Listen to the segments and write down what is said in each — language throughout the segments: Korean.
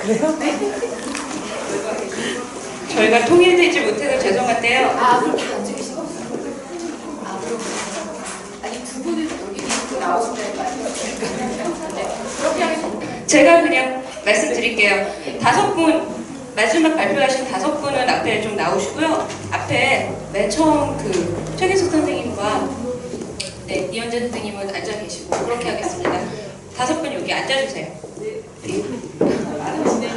그래요? 네. 저희가 통일되지 못해서 죄송한데요. 아, 그럼 다 앉아 계시고? 아, 그럼. 아니, 두 분은 여기 있고 나오신다는 거 아니에요? 네, 그렇게 하겠습니다. 제가 그냥 말씀드릴게요. 5분, 마지막 발표하신 5분은 앞에 좀 나오시고요. 앞에 맨 처음 그 최기숙 선생님과 네, 이현재 선생님은 앉아 계시고 그렇게 하겠습니다. 5분 여기 앉아주세요.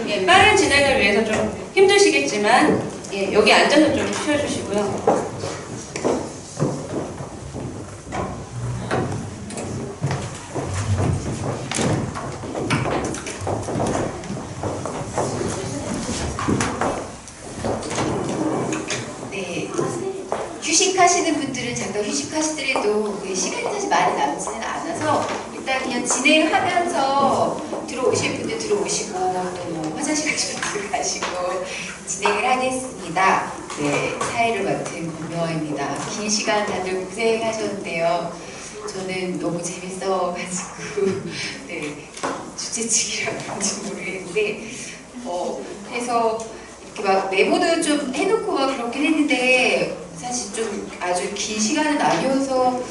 예, 빠른 진행을 위해서 좀 힘드시겠지만 예, 여기 앉아서 좀 쉬어주시고요. 네, 휴식하시는 분들은 잠깐 휴식하시더라도 그 시간이 사실 많이 남지는 않아서 일단 그냥 진행하면서 들어오실 분들 들어오시고 또 뭐 화장실 가실 분들 가시고 진행을 하겠습니다. 네, 사회를 맡은 권명아입니다. 긴 시간 다들 고생하셨는데요. 저는 너무 재밌어가지고 네, 주최측이라 그런지 모르겠는데 그래서 이렇게 막 메모도 좀 해놓고 막 그렇긴 했는데 사실 좀 아주 긴 시간은 아니어서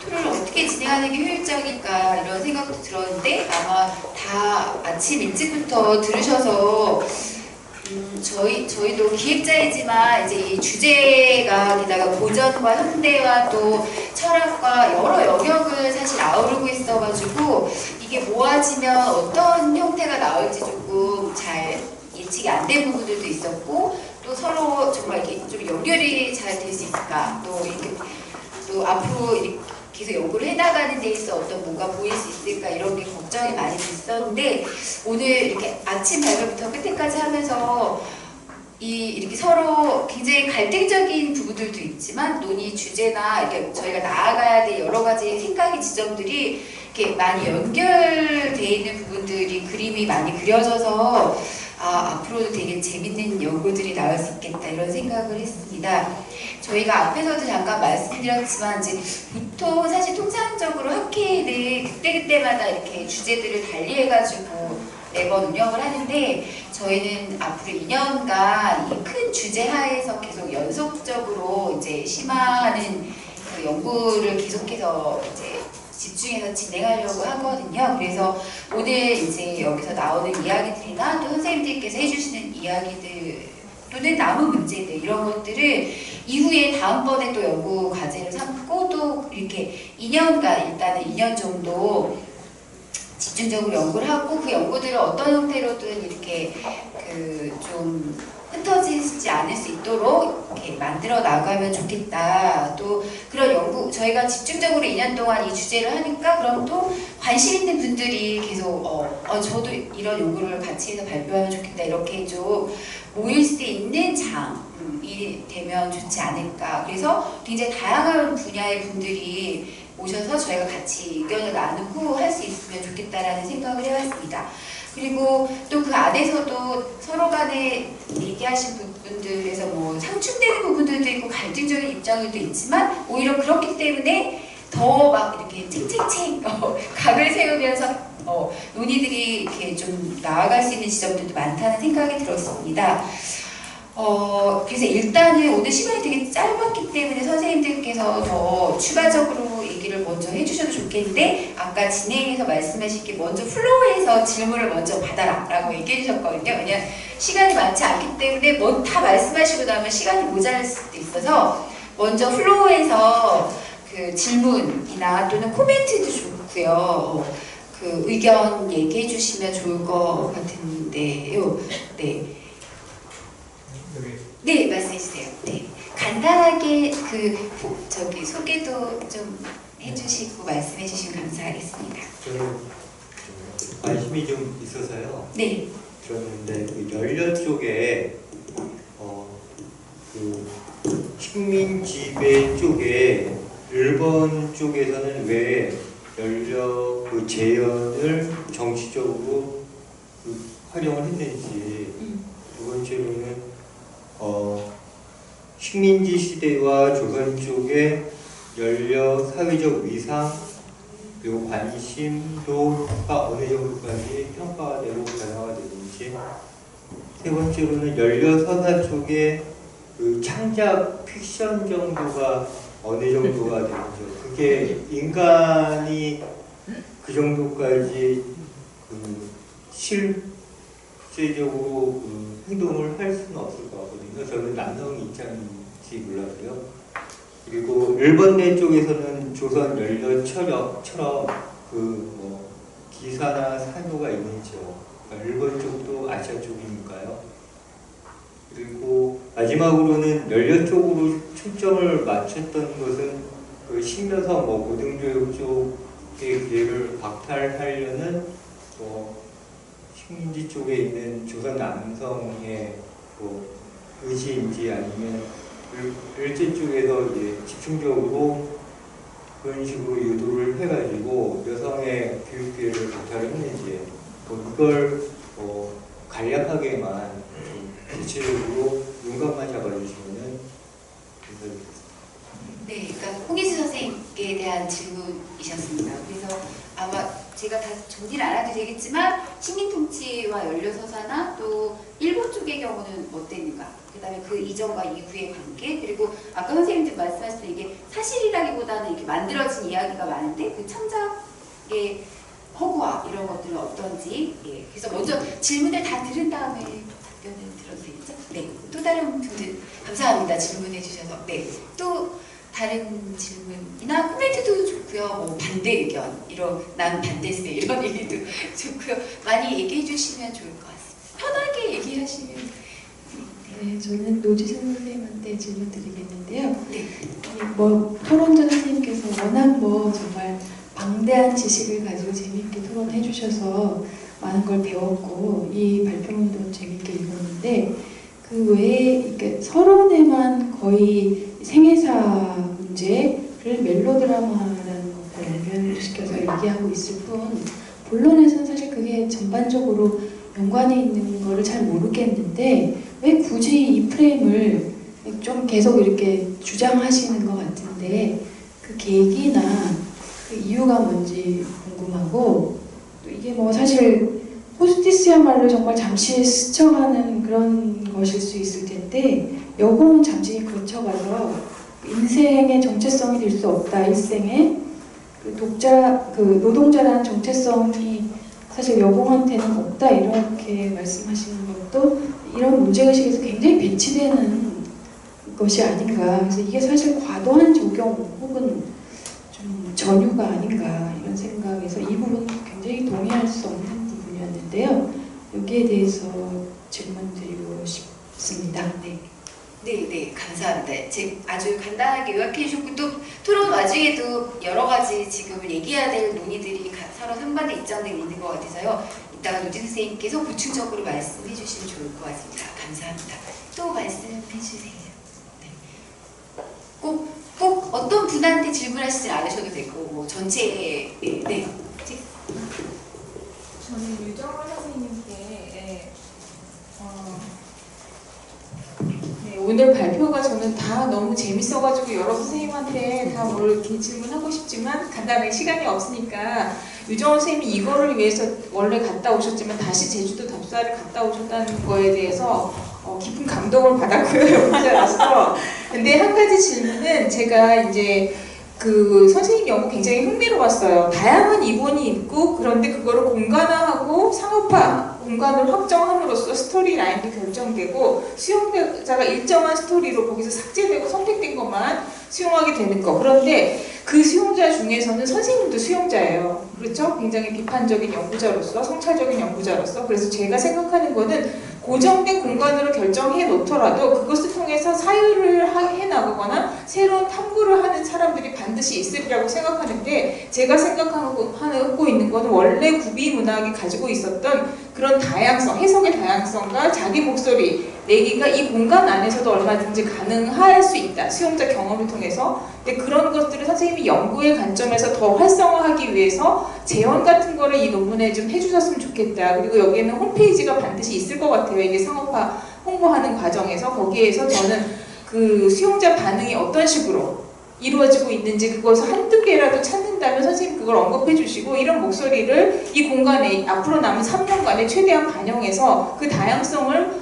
토론을 어떻게 진행하는 게 효율적일까 이런 생각도 들었는데 아마 다 아침 일찍부터 들으셔서 저희도 기획자이지만 이제 이 주제가 게다가 고전과 현대와 또 철학과 여러 영역을 사실 아우르고 있어가지고 이게 모아지면 어떤 형태가 나올지 조금 잘 예측이 안 된 부분들도 있었고 또 서로 정말 이렇게 좀 연결이 잘 될 수 있을까 또 이렇게 또 앞으로 이렇게 계속 연구를 해나가는 데 있어 어떤 뭔가 보일 수 있을까 이런 게 걱정이 많이 됐었는데 오늘 이렇게 아침 발표부터 끝에까지 하면서 이렇게 서로 굉장히 갈등적인 부분들도 있지만 논의 주제나 이렇게 저희가 나아가야 될 여러 가지 생각의 지점들이 이렇게 많이 연결되어 있는 부분들이 그림이 많이 그려져서 앞으로도 되게 재밌는 연구들이 나올 수 있겠다 이런 생각을 했습니다. 저희가 앞에서도 잠깐 말씀드렸지만 이제 보통 사실 통상적으로 학회는 그때그때마다 이렇게 주제들을 달리해가지고 매번 운영을 하는데 저희는 앞으로 2년간 이 큰 주제 하에서 계속 연속적으로 이제 심화하는 그 연구를 계속해서 이제 집중해서 진행하려고 하거든요. 그래서 오늘 이제 여기서 나오는 이야기들이나 또 선생님들께서 해주시는 이야기들 또는 남은 문제들 이런 것들을 이후에 다음번에 또 연구 과제를 삼고 또 이렇게 2년간 일단은 2년 정도 집중적으로 연구를 하고 그 연구들을 어떤 형태로든 이렇게 좀 흩어지지 않을 수 있도록 이렇게 만들어 나가면 좋겠다. 또 그런 연구 저희가 집중적으로 2년 동안 이 주제를 하니까 그럼 또 관심 있는 분들이 계속 저도 이런 연구를 같이 해서 발표하면 좋겠다 이렇게 좀 모일 수 있는 장이 되면 좋지 않을까. 그래서 굉장히 다양한 분야의 분들이 오셔서 저희가 같이 의견을 나누고 할 수 있으면 좋겠다라는 생각을 해왔습니다. 그리고 또 그 안에서도 서로 간에 얘기하신 부분들에서 뭐 상충되는 부분들도 있고 갈등적인 입장들도 있지만 오히려 그렇기 때문에 더 막 이렇게 챙챙챙 각을 세우면서 논의들이 이렇게 좀 나아갈 수 있는 지점들도 많다는 생각이 들었습니다. 그래서 일단은 오늘 시간이 되게 짧았기 때문에 선생님들께서 더 추가적으로 얘기를 먼저 해주셔도 좋겠는데 아까 진행해서 말씀하신 게 먼저 플로우에서 질문을 먼저 받아라 라고 얘기해 주셨거든요. 왜냐면 시간이 많지 않기 때문에 뭐 다 말씀하시고 나면 시간이 모자랄 수도 있어서 먼저 플로우에서 그 질문이나 또는 코멘트도 좋고요. 그 의견 얘기해 주시면 좋을 것 같은데요. 네. 네, 말씀해 주세요. 네. 간단하게 소개도 좀 해주시고 말씀해 주시면 감사하겠습니다. 저는 관심이 좀 있어서요. 네. 들었는데 그 연료 쪽에 그 식민 지배 쪽에 일본 쪽에서는 왜 연료 그 재현을 정치적으로 활용을 했는지 두 번째로는 식민지 시대와 조선 쪽의 연료 사회적 위상 그리고 관심도가 어느 정도까지 평가가 되고 변화가 되는지. 세 번째로는 연려서사 쪽에 그 창작 픽션 정도가 어느 정도가 되는지. 그게 인간이 그 정도까지 그 실제적으로 그 행동을 할 수는 없을 것 같거든요. 저는 남성 입장인지 몰라서요. 그리고 일본 내 쪽에서는 조선 연료처럼 그 뭐 기사나 사료가 있는지요. 그러니까 일본 쪽도 아시아 쪽이니까요. 그리고 마지막으로는 연료 쪽으로 초점을 맞췄던 것은 그 식려서 뭐 고등교육 쪽의 기회를 박탈하려는 뭐 식민지 쪽에 있는 조선 남성의 뭐 의지인지 아니면 일제 쪽에서 이제 집중적으로 그런 식으로 유도를 해가지고 여성의 교육 기회를 박탈했는지 뭐 이걸 간략하게만 구체적으로 눈감만 잡아주시면은 감사드리겠습니다. 네, 그러니까 홍희수 선생님께 대한 질문이셨습니다. 그래서 아마 제가 다 정리를 안 해도 되겠지만 식민통치와 연료서사나 또 일본 쪽의 경우는 어땠는가, 그 다음에 그 이전과 이후의 관계, 그리고 아까 선생님들 말씀하셨던 이게 사실이라기보다는 이렇게 만들어진 이야기가 많은데 그 창작의 허구와 이런 것들은 어떤지. 예, 그래서 먼저 질문을 다 들은 다음에 답변을 들어도 되겠죠? 네, 또 다른 분들 감사합니다. 질문해 주셔서. 네, 또 다른 질문이나 코멘트도 좋고요. 뭐 반대 의견, 이런 난 반대세 이런 얘기도 좋고요. 많이 얘기해 주시면 좋을 것 같습니다. 편하게 얘기하시면. 네, 저는 노지선 선생님한테 질문 드리겠는데요. 네. 뭐 토론자 선생님께서 워낙 뭐 정말 방대한 지식을 가지고 재미있게 토론해 주셔서 많은 걸 배웠고 이 발표문도 재미있게 읽었는데 그 외에 이렇게 서론에만 거의 생애사 문제를 멜로드라마라는 것을 연결시켜서 얘기하고 있을 뿐 본론에서는 사실 그게 전반적으로 연관이 있는 거를 잘 모르겠는데 왜 굳이 이 프레임을 좀 계속 이렇게 주장하시는 것 같은데 그 계기나 그 이유가 뭔지 궁금하고 또 이게 뭐 사실 호스티스야말로 정말 잠시 스쳐가는 그런 것일 수 있을 텐데 여공은 잠시 거쳐가서 인생의 정체성이 될 수 없다. 일생에 그 노동자라는 정체성이 사실 여공한테는 없다. 이렇게 말씀하시는 것도 이런 문제의식에서 굉장히 배치되는 것이 아닌가. 그래서 이게 사실 과도한 적용 혹은 좀 전유가 아닌가 이런 생각에서 이 부분은 굉장히 동의할 수 없는 부분이었는데요. 여기에 대해서 질문 드리고 싶습니다. 네. 네, 감사합니다. 아주 간단하게 요약해 주셨고 또 토론 와중에도 여러 가지 지금 얘기해야 될 논의들이 서로 상반된 입장들이 있는 것 같아서요. 이따가 노진 선생님께서 보충적으로 말씀해 주시면 좋을 것 같습니다. 감사합니다. 또 말씀해 주세요. 네. 꼭 어떤 분한테 질문하시지 않으셔도 되고 뭐 전체에 네. 저는 유정원 선생님께 네, 오늘 발표가 저는 다 너무 재밌어가지고 여러 선생님한테 다 뭘 이렇게 질문하고 싶지만 간단하게 시간이 없으니까 유정원 선생님이 이거를 위해서 원래 갔다 오셨지만 다시 제주도 답사를 갔다 오셨다는 거에 대해서 깊은 감동을 받았고요. 연구자로서. 근데 한 가지 질문은 제가 이제 그 선생님 연구 굉장히 흥미로웠어요. 다양한 이본이 있고 그런데 그거를 공간화하고 상업화, 공간을 확정함으로써 스토리 라인이 결정되고 수용자가 일정한 스토리로 거기서 삭제되고 선택된 것만 수용하게 되는 거. 그런데 그 수용자 중에서는 선생님도 수용자예요. 그렇죠? 굉장히 비판적인 연구자로서, 성찰적인 연구자로서. 그래서 제가 생각하는 거는 고정된 공간으로 결정해 놓더라도 그것을 통해서 사유를 해나가거나 새로운 탐구를 하는 사람들이 반드시 있으리라고 생각하는데 제가 생각하고 있는 것은 원래 구비 문학이 가지고 있었던 그런 다양성, 해석의 다양성과 자기 목소리 내기가 이 공간 안에서도 얼마든지 가능할 수 있다. 수용자 경험을 통해서. 근데 그런 것들을 선생님이 연구의 관점에서 더 활성화하기 위해서 재원 같은 거를 이 논문에 좀 해주셨으면 좋겠다. 그리고 여기에는 홈페이지가 반드시 있을 것 같아요. 이게 상업화 홍보하는 과정에서 거기에서 저는 그 수용자 반응이 어떤 식으로 이루어지고 있는지 그것을 한두 개라도 찾는다면 선생님 그걸 언급해 주시고 이런 목소리를 이 공간에 앞으로 남은 3년간에 최대한 반영해서 그 다양성을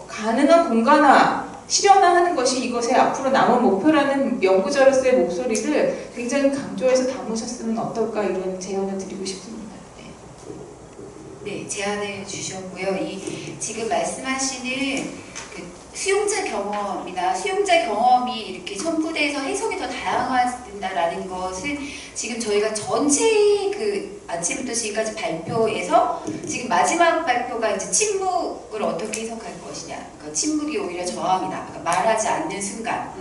가능한 공간화 실현화하는 것이 이것의 앞으로 남은 목표라는 연구자로서의 목소리를 굉장히 강조해서 담으셨으면 어떨까 이런 제안을 드리고 싶습니다. 네, 제안을 주셨고요. 이 지금 말씀하시는 그 수용자 경험이나 수용자 경험이 이렇게 첨부돼서 해석이 더 다양화된다라는 것은 지금 저희가 전체 그 아침부터 지금까지 발표에서 지금 마지막 발표가 이제 침묵을 어떻게 해석할 것이냐. 그러니까 침묵이 오히려 저항이다. 그러니까 말하지 않는 순간.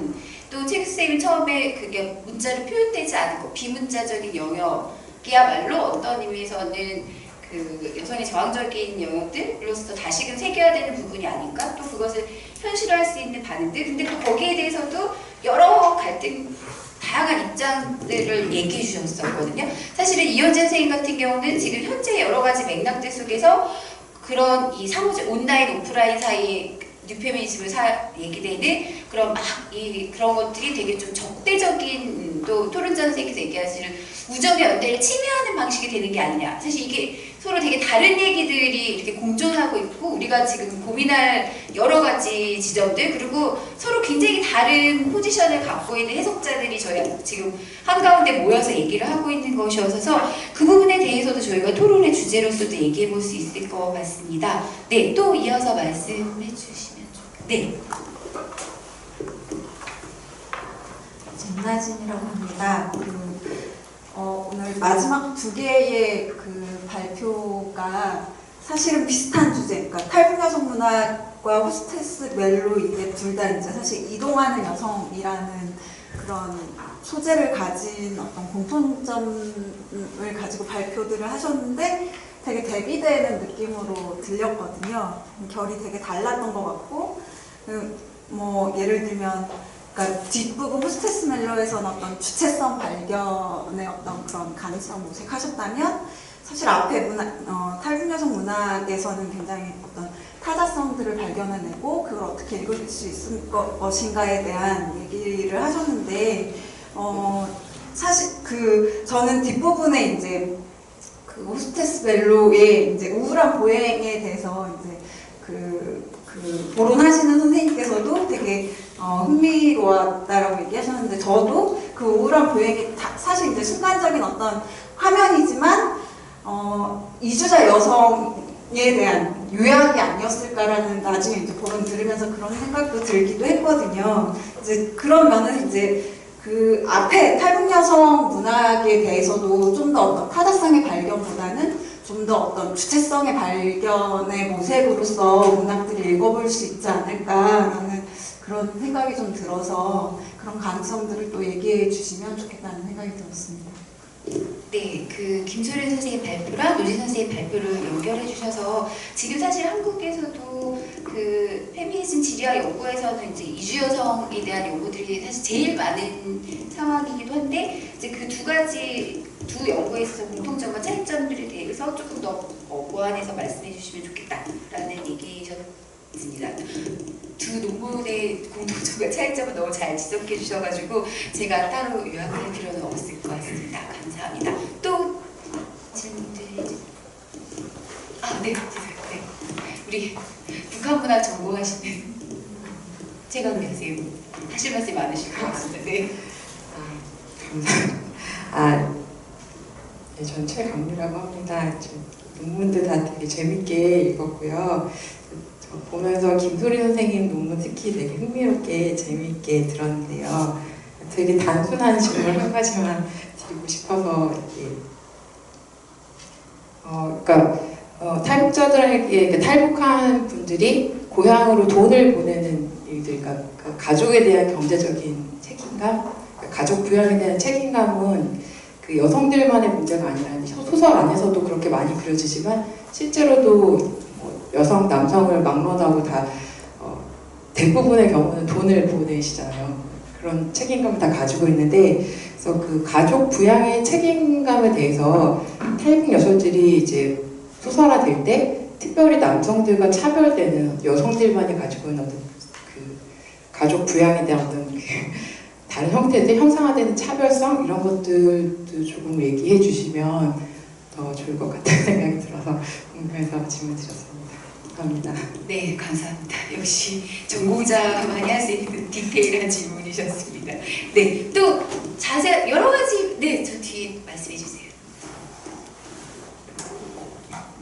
또 책 선생님이 처음에 그게 문자로 표현되지 않은 거, 비문자적인 영역이야말로 어떤 의미에서는 그 여성의 저항적인 영역들로서 다시금 새겨야 되는 부분이 아닌가? 또 그것을 현실화할 수 있는 반응들. 근데 또 거기에 대해서도 여러 갈등, 다양한 입장들을 얘기해 주셨었거든요. 사실은 이현진 선생님 같은 경우는 지금 현재 여러 가지 맥락들 속에서 그런 이 상호적 온라인, 오프라인 사이에 뉴페미니즘을 얘기되는 그런 그런 것들이 되게 좀 적대적인 또 토론자 선생님께서 얘기하시는 우정의 연대를 침해하는 방식이 되는 게 아니냐. 사실 이게 서로 되게 다른 얘기들이 이렇게 공존하고 있고 우리가 지금 고민할 여러 가지 지점들 그리고 서로 굉장히 다른 포지션을 갖고 있는 해석자들이 저희 지금 한가운데 모여서 얘기를 하고 있는 것이어서 그 부분에 대해서도 저희가 토론의 주제로서도 얘기해 볼 수 있을 것 같습니다. 네, 또 이어서 말씀해 주시면 좋겠습니다. 네. 전나진이라고 합니다. 오늘 마지막 두 개의 그 발표가 사실은 비슷한 주제, 그러니까 탈북 여성 문학과 호스테스 멜로 이제 둘 다 이제 사실 이동하는 여성이라는 그런 소재를 가진 어떤 공통점을 가지고 발표들을 하셨는데 되게 대비되는 느낌으로 들렸거든요. 결이 되게 달랐던 것 같고, 뭐 예를 들면 그러니까 뒷부분 호스테스 멜로에서는 어떤 주체성 발견의 어떤 그런 가능성 모색하셨다면 사실 앞에 탈북 여성 문학에서는 굉장히 어떤 타자성들을 발견해내고 그걸 어떻게 읽을 수 있을 것인가에 대한 얘기를 하셨는데 사실 저는 뒷부분에 이제 그 호스테스 멜로의 이제 우울한 보행에 대해서 이제 보론하시는 선생님께서도 되게 흥미로웠다라고 얘기하셨는데 저도 그 우울한 보행이 사실 이제 순간적인 어떤 화면이지만 이주자 여성에 대한 요약이 아니었을까라는 나중에 이제 보론 들으면서 그런 생각도 들기도 했거든요. 이제 그런 면은 이제 그 앞에 탈북 여성 문학에 대해서도 좀 더 어떤 타자성의 발견보다는 좀 더 어떤 주체성의 발견의 모색으로서 문학들을 읽어볼 수 있지 않을까라는 그런 생각이 좀 들어서 그런 가능성들을 또 얘기해 주시면 좋겠다는 생각이 들었습니다. 네, 그 김소련 선생님 발표랑 노진 선생님 발표를 연결해 주셔서 지금 사실 한국에서도 그 페미니즘 지리학 연구에서는 이제 이주 여성에 대한 연구들이 사실 제일 많은 상황이기도 한데 이제 그 두 연구에 있어서 공통점과 차이점들에 대해서 조금 더 보완해서 말씀해 주시면 좋겠다라는 얘기셨습니다. 두 논문의 공통점과 차이점을 너무 잘 지적해 주셔가지고 제가 따로 요약할 필요는 없을 것 같습니다. 감사합니다. 또 질문들이 네. 우리 북한 문학 전공하시는 최강미 선생님 하실 말씀이 많으실 것 같습니다. 네. 감사합니다. 네, 전 최강미라고 합니다. 논문도 다 되게 재밌게 읽었고요. 보면서 김소리 선생님 논문 특히 되게 흥미롭게 재미있게 들었는데요. 되게 단순한 질문 한 가지만 드리고 싶어서 그러니까 탈북자들에게 탈북한 분들이 고향으로 돈을 보내는 일들, 그러니까 가족에 대한 경제적인 책임감, 가족 부양에 대한 책임감은 그 여성들만의 문제가 아니라 소설 안에서도 그렇게 많이 그려지지만 실제로도 여성, 남성을 막론하고 다 대부분의 경우는 돈을 보내시잖아요. 그런 책임감을 다 가지고 있는데, 그래서 그 가족 부양의 책임감에 대해서 탈북 여성들이 이제 소설화될 때 특별히 남성들과 차별되는 여성들만이 가지고 있는 어떤 그 가족 부양에 대한 어떤 다른 형태들 형상화되는 차별성 이런 것들도 조금 얘기해 주시면 더 좋을 것 같다는 생각이 들어서 궁금해서 질문 드렸습니다. 감사합니다. 네, 감사합니다. 역시 전공자만이 할 수 있는 디테일한 질문이셨습니다. 네, 또 자세 여러 가지 네, 저 뒤에 말씀해 주세요.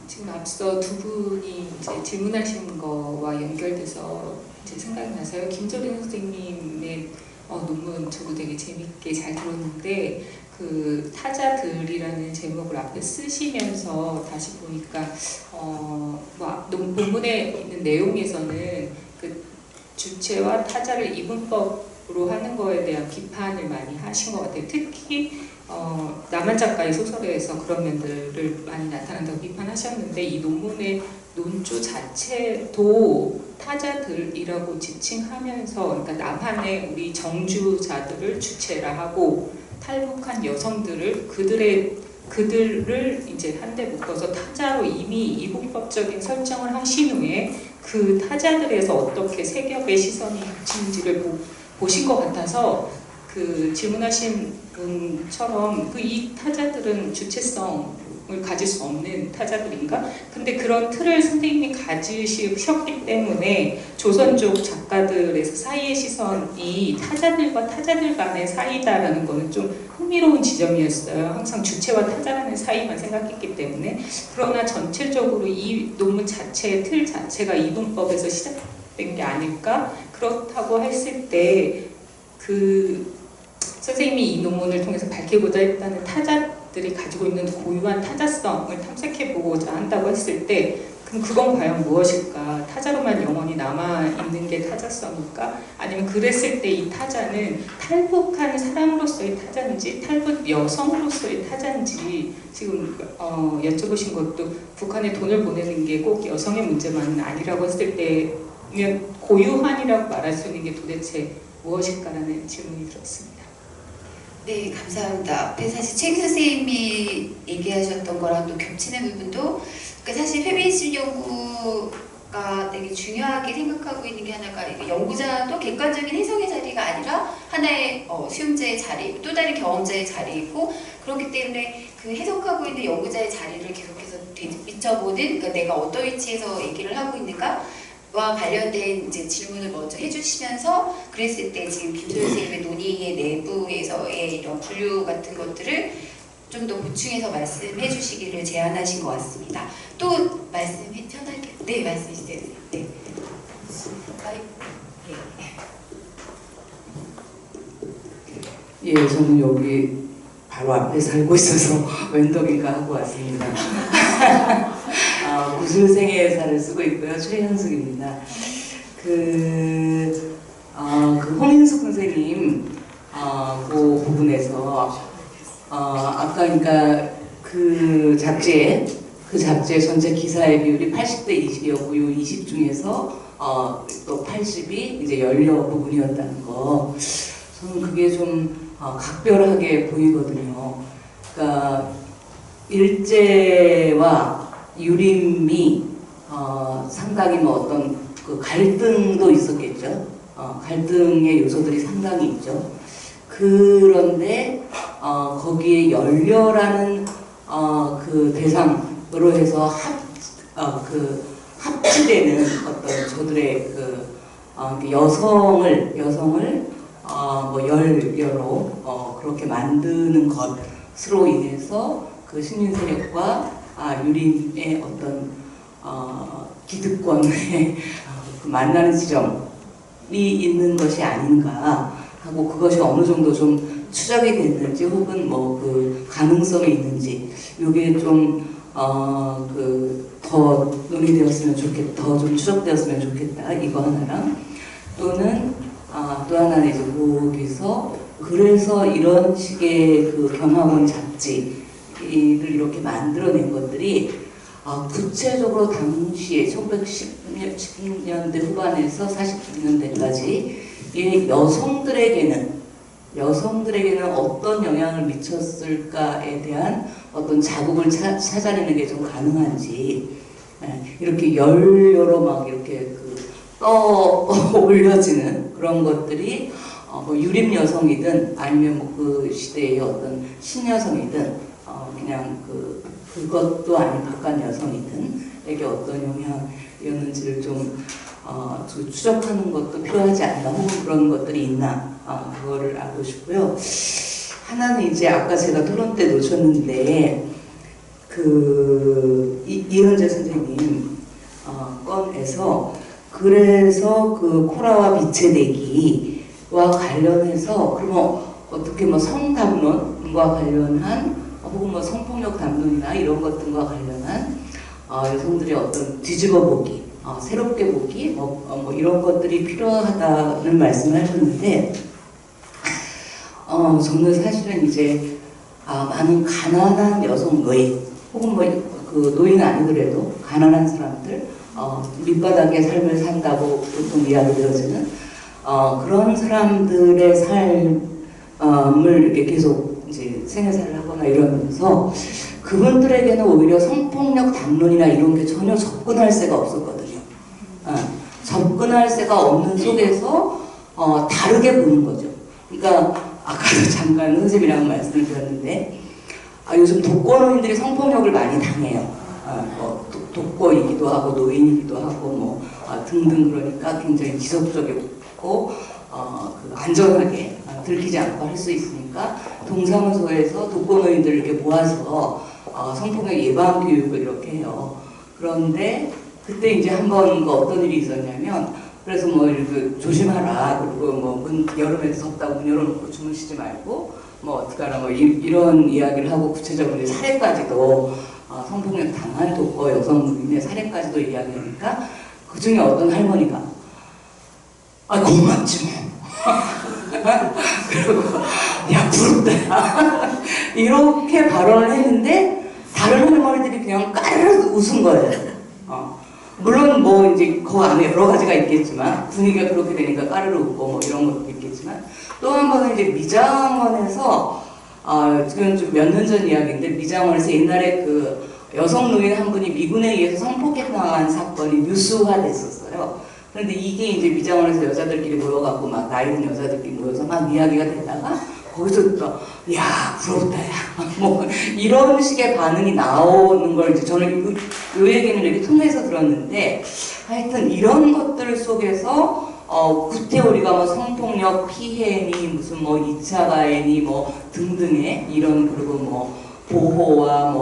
지금 앞서 두 분이 이제 질문하신 거와 연결돼서 이제 생각이 나서요. 김조린 선생님의 논문 저도 되게 재밌게 잘 들었는데 그 타자들이라는 제목을 앞에 쓰시면서 다시 보니까 본문에 있는 내용에서는 그 주체와 타자를 이분법으로 하는 거에 대한 비판을 많이 하신 것 같아요. 특히 남한 작가의 소설에서 그런 면들을 많이 나타난다고 비판하셨는데 이 논문의 논조 자체도 타자들이라고 지칭하면서 그러니까 남한의 우리 정주자들을 주체라 하고 탈북한 여성들을 그들을 이제 한데 묶어서 타자로 이미 이분법적인 설정을 하신 후에 그 타자들에서 어떻게 세ገብ의 시선이 비치는지를 보신 것 같아서 그 질문하신 분처럼 그 이 타자들은 주체성을 가질 수 없는 타자들인가? 근데 그런 틀을 선생님이 가지셨기 때문에 조선족 작가들에서 사이의 시선이 타자들과 타자들 간의 사이다라는 거는 좀 흥미로운 지점이었어요. 항상 주체와 타자라는 사이만 생각했기 때문에. 그러나 전체적으로 이 논문 자체의 틀 자체가 이분법에서 시작된 게 아닐까? 그렇다고 했을 때 그 선생님이 이 논문을 통해서 밝히고자 했다는 타자들이 가지고 있는 고유한 타자성을 탐색해보고자 한다고 했을 때 그럼 그건 과연 무엇일까? 타자로만 영원히 남아있는 게 타자성일까? 아니면 그랬을 때 이 타자는 탈북한 사람으로서의 타자인지 탈북 여성으로서의 타자인지 지금 여쭤보신 것도 북한에 돈을 보내는 게 꼭 여성의 문제만은 아니라고 했을 때면 고유한이라고 말할 수 있는 게 도대체 무엇일까라는 질문이 들었습니다. 네, 감사합니다. 앞에 사실 최 선생님이 얘기하셨던 거랑 또 겹치는 부분도 그러니까 사실 페미니즘 연구가 되게 중요하게 생각하고 있는 게 하나가 연구자도 객관적인 해석의 자리가 아니라 하나의 수용자의 자리, 또 다른 경험자의 자리이고 그렇기 때문에 그 해석하고 있는 연구자의 자리를 계속해서 비춰보는 그러니까 내가 어떤 위치에서 얘기를 하고 있는가 와 관련된 이제 질문을 먼저 해주시면서 그랬을 때 지금 김도현 선생님의 논의의 내부에서의 이런 분류 같은 것들을 좀 더 보충해서 말씀해 주시기를 제안하신 것 같습니다. 또 말씀해 편하게 네 말씀해 주세요. 네. 예, 저는 여기 바로 앞에 살고 있어서 웬덕인가 하고 왔습니다. 구술생의 사를 쓰고 있고요. 최현숙입니다. 그 홍인숙 선생님 그 부분에서 아까 그러니까 그 잡지에 전체 기사의 비율이 80대 20이었고 요 20 중에서 또 80이 이제 연료 부분이었다는 거 저는 그게 좀 각별하게 보이거든요. 그러니까 일제와 유림이 상당히 뭐 어떤 그 갈등도 있었겠죠. 갈등의 요소들이 상당히 있죠. 그런데 거기에 연료라는 그 대상으로 해서 합치되는 어떤 저들의 그 여성을 뭐 연료로 그렇게 만드는 것으로 인해서 그 식민 세력과 유림의 어떤 기득권의 만나는 지점이 있는 것이 아닌가 하고 그것이 어느 정도 좀 추적이 됐는지 혹은 뭐 그 가능성이 있는지 이게 좀 더 논의되었으면 좋겠다, 더 좀 추적되었으면 좋겠다 이거 하나랑 또는 또 하나는 이제 거기서 그래서 이런 식의 그 경학원 잡지를 이렇게 만들어낸 것들이 구체적으로 당시에 1910년대 후반에서 40년대까지 여성들에게는 어떤 영향을 미쳤을까에 대한 어떤 자국을 찾아내는 게 좀 가능한지 이렇게 연료로 막 이렇게 올려지는 그런 것들이 뭐 유립 여성이든 아니면 뭐 그 시대의 어떤 신여성이든 그냥 그것도 아닌 바깥 여성이든 에게 어떤 영향이었는지를 좀 추적하는 것도 필요하지 않나, 혹은 그런 것들이 있나, 그거를 알고 싶고요. 하나는 이제 아까 제가 토론 때 놓쳤는데 이현재 선생님 건에서, 그래서 그 코라와 빛의 내기와 관련해서 그러면 어떻게 뭐 성담론과 관련한, 혹은 뭐 성폭력 담론이나 이런 것들과 관련한 여성들의 어떤 뒤집어보기, 새롭게 보기, 뭐 이런 것들이 필요하다는 말씀을 하셨는데, 저는 사실은 이제 많은 가난한 여성 노인, 혹은 뭐 그 노인 아니더라도 가난한 사람들, 밑바닥의 삶을 산다고 보통 이야기되어지는 그런 사람들의 삶을 이렇게 계속 이제 생애살을 하거나 이러면서 그분들에게는 오히려 성폭력 담론이나 이런 게 전혀 접근할 새가 없었거든요. 접근할 새가 없는 속에서 다르게 보는 거죠. 그러니까 아까도 잠깐 선생님이랑 말씀을 드렸는데, 요즘 독거노인들이 성폭력을 많이 당해요. 독거이기도 하고 노인이기도 하고 뭐 등등. 그러니까 굉장히 지속적이고 안전하게 들키지 않고 할 수 있으니까 동사무소에서 독거노인들을 이렇게 모아서 성폭력 예방 교육을 이렇게 해요. 그런데 그때 이제 한번 어떤 일이 있었냐면, 그래서 뭐 이렇게 조심하라, 그리고 뭐 여름에 덥다고 문 열어놓고 주무시지 말고 뭐 어떡하나 뭐 이런 이야기를 하고, 구체적으로 이제 사례까지도 성폭력 당한 독거 여성 노인의 사례까지도 이야기하니까 그 중에 어떤 할머니가 고맙지 뭐 그리고 야 부럽다 이렇게 발언을 했는데, 다른 할머니들이 그냥 까르르 웃은 거예요. 물론 뭐 이제 그 안에 여러 가지가 있겠지만, 분위기가 그렇게 되니까 까르르 웃고 뭐 이런 것도 있겠지만, 또 한 번은 이제 미장원에서 지금 좀 몇 년 전 이야기인데, 미장원에서 옛날에 그 여성 노인 한 분이 미군에 의해서 성폭행당한 사건이 뉴스화됐었어요. 그런데 이게 이제 미장원에서 여자들끼리 모여갖고 막 나이 든 여자들끼리 모여서 막 이야기가 되다가 거기서 또 야 부럽다 야 뭐 이런 식의 반응이 나오는 걸 이제 저는 요 얘기는 이렇게 통해서 들었는데, 하여튼 이런 것들 속에서 그때 우리가 뭐 성폭력 피해니 무슨 뭐 2차 가해니 뭐 등등의 이런, 그리고 뭐 보호와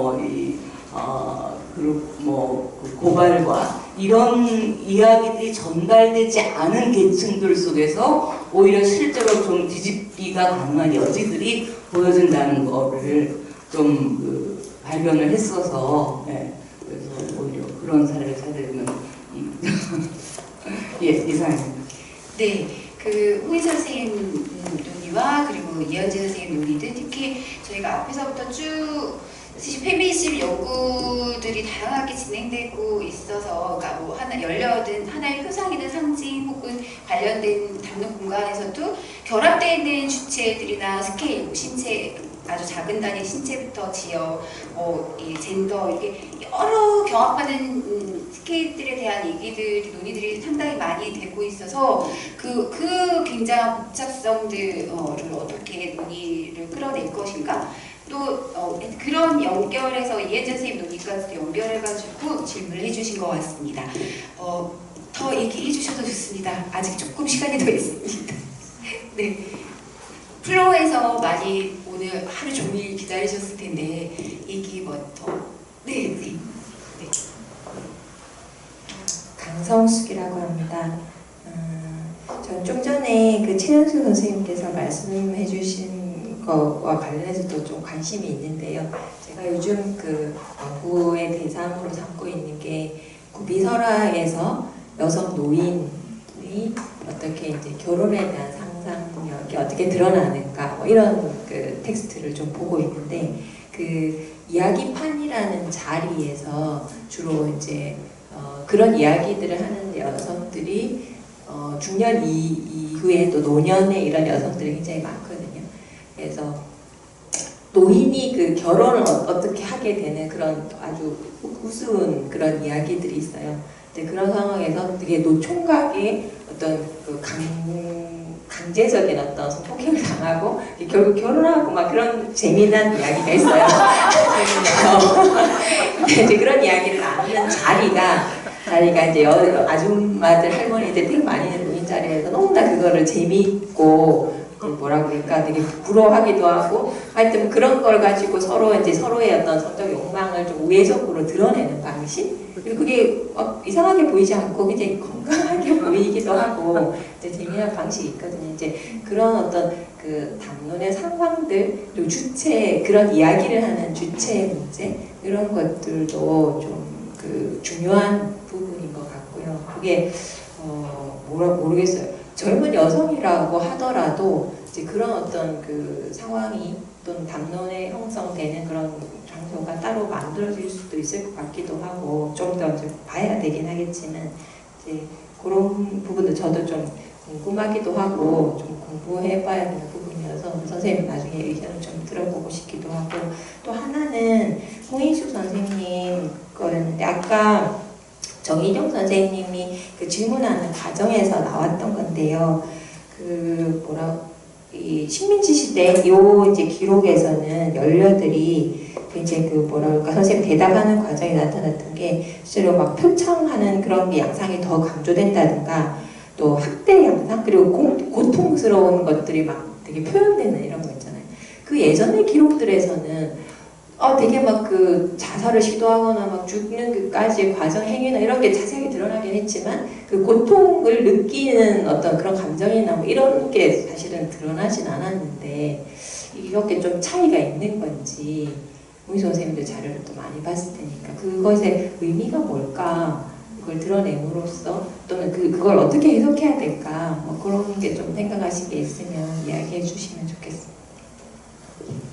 그리고 뭐 고발과 이런 이야기들이 전달되지 않은 계층들 속에서 오히려 실제로 좀 뒤집기가 가능한 여지들이 보여진다는 거를 좀 발견을 했어서, 그래서 오히려 그런 사례를 찾으려면 이상입니다. 네, 홍인선 선생님 논의와 그리고 이현재 선생님 논의들, 특히 저희가 앞에서부터 쭉 사실 페미니즘 연구들이 다양하게 진행되고 있어서, 그러니까 뭐 열려든 하나의 표상이든 상징 혹은 관련된 담론 공간에서도 결합되어 있는 주체들이나 스케일, 신체, 아주 작은 단위 신체부터 지역, 이 젠더, 이렇게 여러 경합하는 스케일들에 대한 얘기들이, 논의들이 상당히 많이 되고 있어서 그 굉장한 복잡성들을 어떻게 논의를 끌어낼 것인가, 또 그런 연결해서 이혜전 선생님 논의까지 연결해가지고 질문을 해주신 것 같습니다. 더 얘기해 주셔도 좋습니다. 아직 조금 시간이 더 있습니다. 네. 플로어에서 많이 오늘 하루 종일 기다리셨을 텐데 얘기 더. 네. 강성숙이라고 합니다. 전 좀 전에 그 최현수 선생님께서 말씀해 주신 것과 관련해서도 좀 관심이 있는데요. 제가 요즘 그 연구의 대상으로 삼고 있는 게 구비설화에서 여성 노인이 어떻게 이제 결혼에 대한 상상력이 어떻게 드러나는가, 뭐 이런 그 텍스트를 좀 보고 있는데, 그 이야기판이라는 자리에서 주로 이제 그런 이야기들을 하는 여성들이 중년 이후에도 노년의 이런 여성들이 굉장히 많거든요. 그래서 노인이 그 결혼을 어떻게 하게 되는 그런 아주 우스운 그런 이야기들이 있어요. 근데 그런 상황에서 되게 노총각의 어떤 그 강제적인 어떤 성폭행을 당하고 결국 결혼하고 막 그런 재미난 이야기가 있어요. 이제 그런 이야기를 나누는 자리가 이제 아줌마들 할머니들 되게 많이 모인 자리에서 너무나 그거를 재미있고 뭐라 그럴까 되게 부러워하기도 하고 하여튼 그런 걸 가지고 서로의 어떤 성적 욕망을 좀 우회적으로 드러내는 방식 그리고 그게 이상하게 보이지 않고 굉장히 건강하게 보이기도 하고 이제 재미난 방식이 있거든요. 이제 그런 어떤 그 담론의 상황들 그리고 주체 그런 이야기를 하는 주체 문제 이런 것들도 좀 그 중요한 부분인 것 같고요. 그게 모르겠어요. 젊은 여성이라고 하더라도 이제 그런 어떤 그 상황이 또는 담론에 형성되는 그런 장소가 따로 만들어질 수도 있을 것 같기도 하고 좀 더 봐야 되긴 하겠지만 이제 그런 부분도 저도 좀 궁금하기도 하고 좀 공부해봐야 되는 부분이어서 선생님 나중에 의견을 좀 들어보고 싶기도 하고 또 하나는 홍인숙 선생님 거였는데 아까 정인용 선생님이 그 질문하는 과정에서 나왔던 건데요. 이 식민지 시대 요 이제 기록에서는 연료들이 이제 선생님 대답하는 과정에 나타났던 게 실제로 막 표창하는 그런 게 양상이 더 강조된다든가 또 학대 양상 그리고 고통스러운 것들이 막 되게 표현되는 이런 거 있잖아요. 그 예전의 기록들에서는 되게 막 그 자살을 시도하거나 막 죽는 그까지의 과정 행위나 이런 게 자세하게 드러나긴 했지만 그 고통을 느끼는 어떤 그런 감정이나 뭐 이런 게 사실은 드러나진 않았는데 이렇게 좀 차이가 있는 건지 우리 선생님들 자료를 또 많이 봤을 테니까 그것의 의미가 뭘까 그걸 드러냄으로써 또는 그걸 어떻게 해석해야 될까 뭐 그런 게 좀 생각하신 게 있으면 이야기해 주시면 좋겠습니다.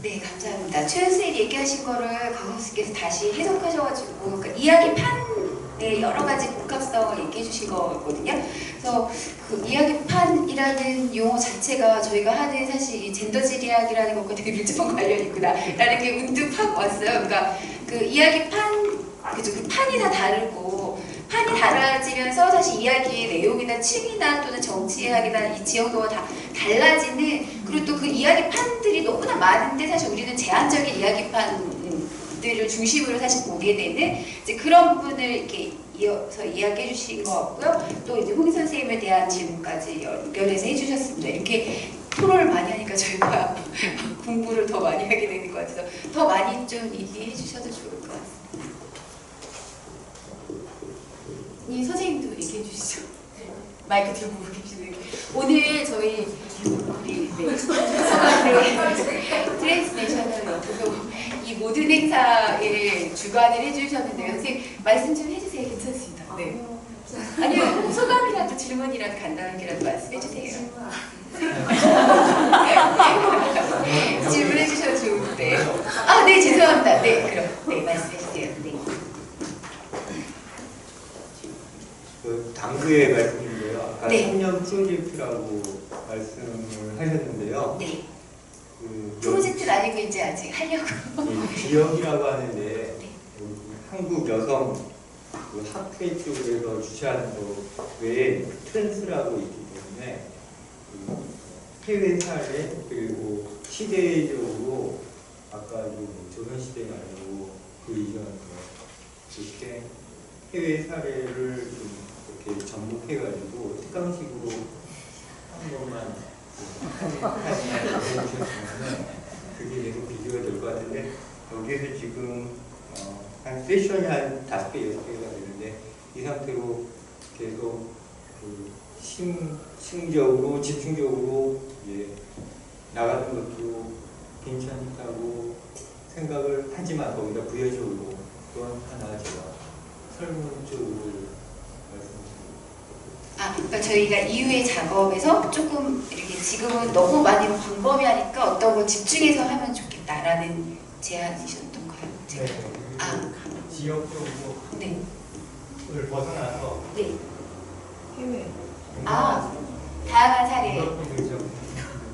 네, 감사합니다. 최 선생님 얘기하신 거를 강 선생님께서 다시 해석하셔가지고 그러니까 이야기판의 여러 가지 복합성을 얘기해 주신 거거든요. 그래서 그 이야기판이라는 용어 자체가 저희가 하는 사실 이 젠더질이학이라는 것과 되게 밀접한 관련이 있구나라는 게 문득 확 왔어요. 그러니까 그 이야기판, 그죠? 그 판이 다 다르고 판이 달라지면서 사실 이야기의 내용이나 층이나 또는 정치학이나 이 지역도가 다 달라지는 그리고 또 그 이야기판들이 너무나 많은데 사실 우리는 제한적인 이야기판들을 중심으로 사실 보게 되는 이제 그런 부분을 이렇게 이어서 이야기해 주신 것 같고요. 또 이제 홍 선생님에 대한 질문까지 연결해서 해주셨습니다. 이렇게 토론을 많이 하니까 저희가 공부를 더 많이 하게 되는 것 같아서 더 많이 좀 얘기해 주셔도 좋을 것 같습니다. 이 선생님도 얘기해 주시죠. 마이크 들고 계시는 오늘 저희 트랜스내셔널 연구소 이 모든 행사에 주관을 해주셨는데요. 선생님 말씀 좀 해주세요. 괜찮습니다. 네. 아니요 소감이라도 질문이라도 간단하게라도 말씀해 주세요. 질문해 주셔도 좋은데. 네 죄송합니다. 네 그럼 네 말씀해 주세요. 네. 그 당부의 말씀인데요. 아까 네. 3년 프로젝트라고 말씀을 하셨는데요. 네. 그 프로젝트는 아니고 이제 아직 하려고. 지역이라고 하는데 네. 한국 여성 그 학회 쪽에서 주최하는 거 외에 트랜스라고 있기 때문에 그 해외 사례 그리고 시대적으로 아까 조선시대가 아니고 그 이전 이렇게 해외 사례를 좀 이렇게 접목해가지고 특강식으로 한 번만 해주셨으면 그게 계속 비교가 될 것 같은데 여기에서 지금 한 세션이 한 5개, 6개가 되는데 이 상태로 계속 그 심적으로 집중적으로 나가는 것도 괜찮다고 생각을 하지만 거기다 부여적으로 또한 하나 제가 설문 쪽으로 그러니까 저희가 이후의 작업에서 조금 이렇게 지금은 너무 많이 광범위하니까 어떤 거 집중해서 하면 좋겠다라는 제안이셨던가요? 네. 지역적으로 네. 을 벗어나서 네. 해외 다양한 사례.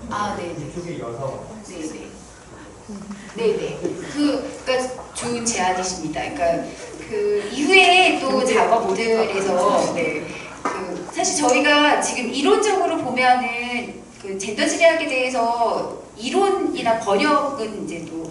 네네. 이쪽의 여성. 네네. 네네. 그러니까 좋은 제안이십니다. 그러니까 그 이후에 또 작업들에서 네. 사실 저희가 지금 이론적으로 보면은 그 젠더 질의학에 대해서 이론이나 번역은 이제 또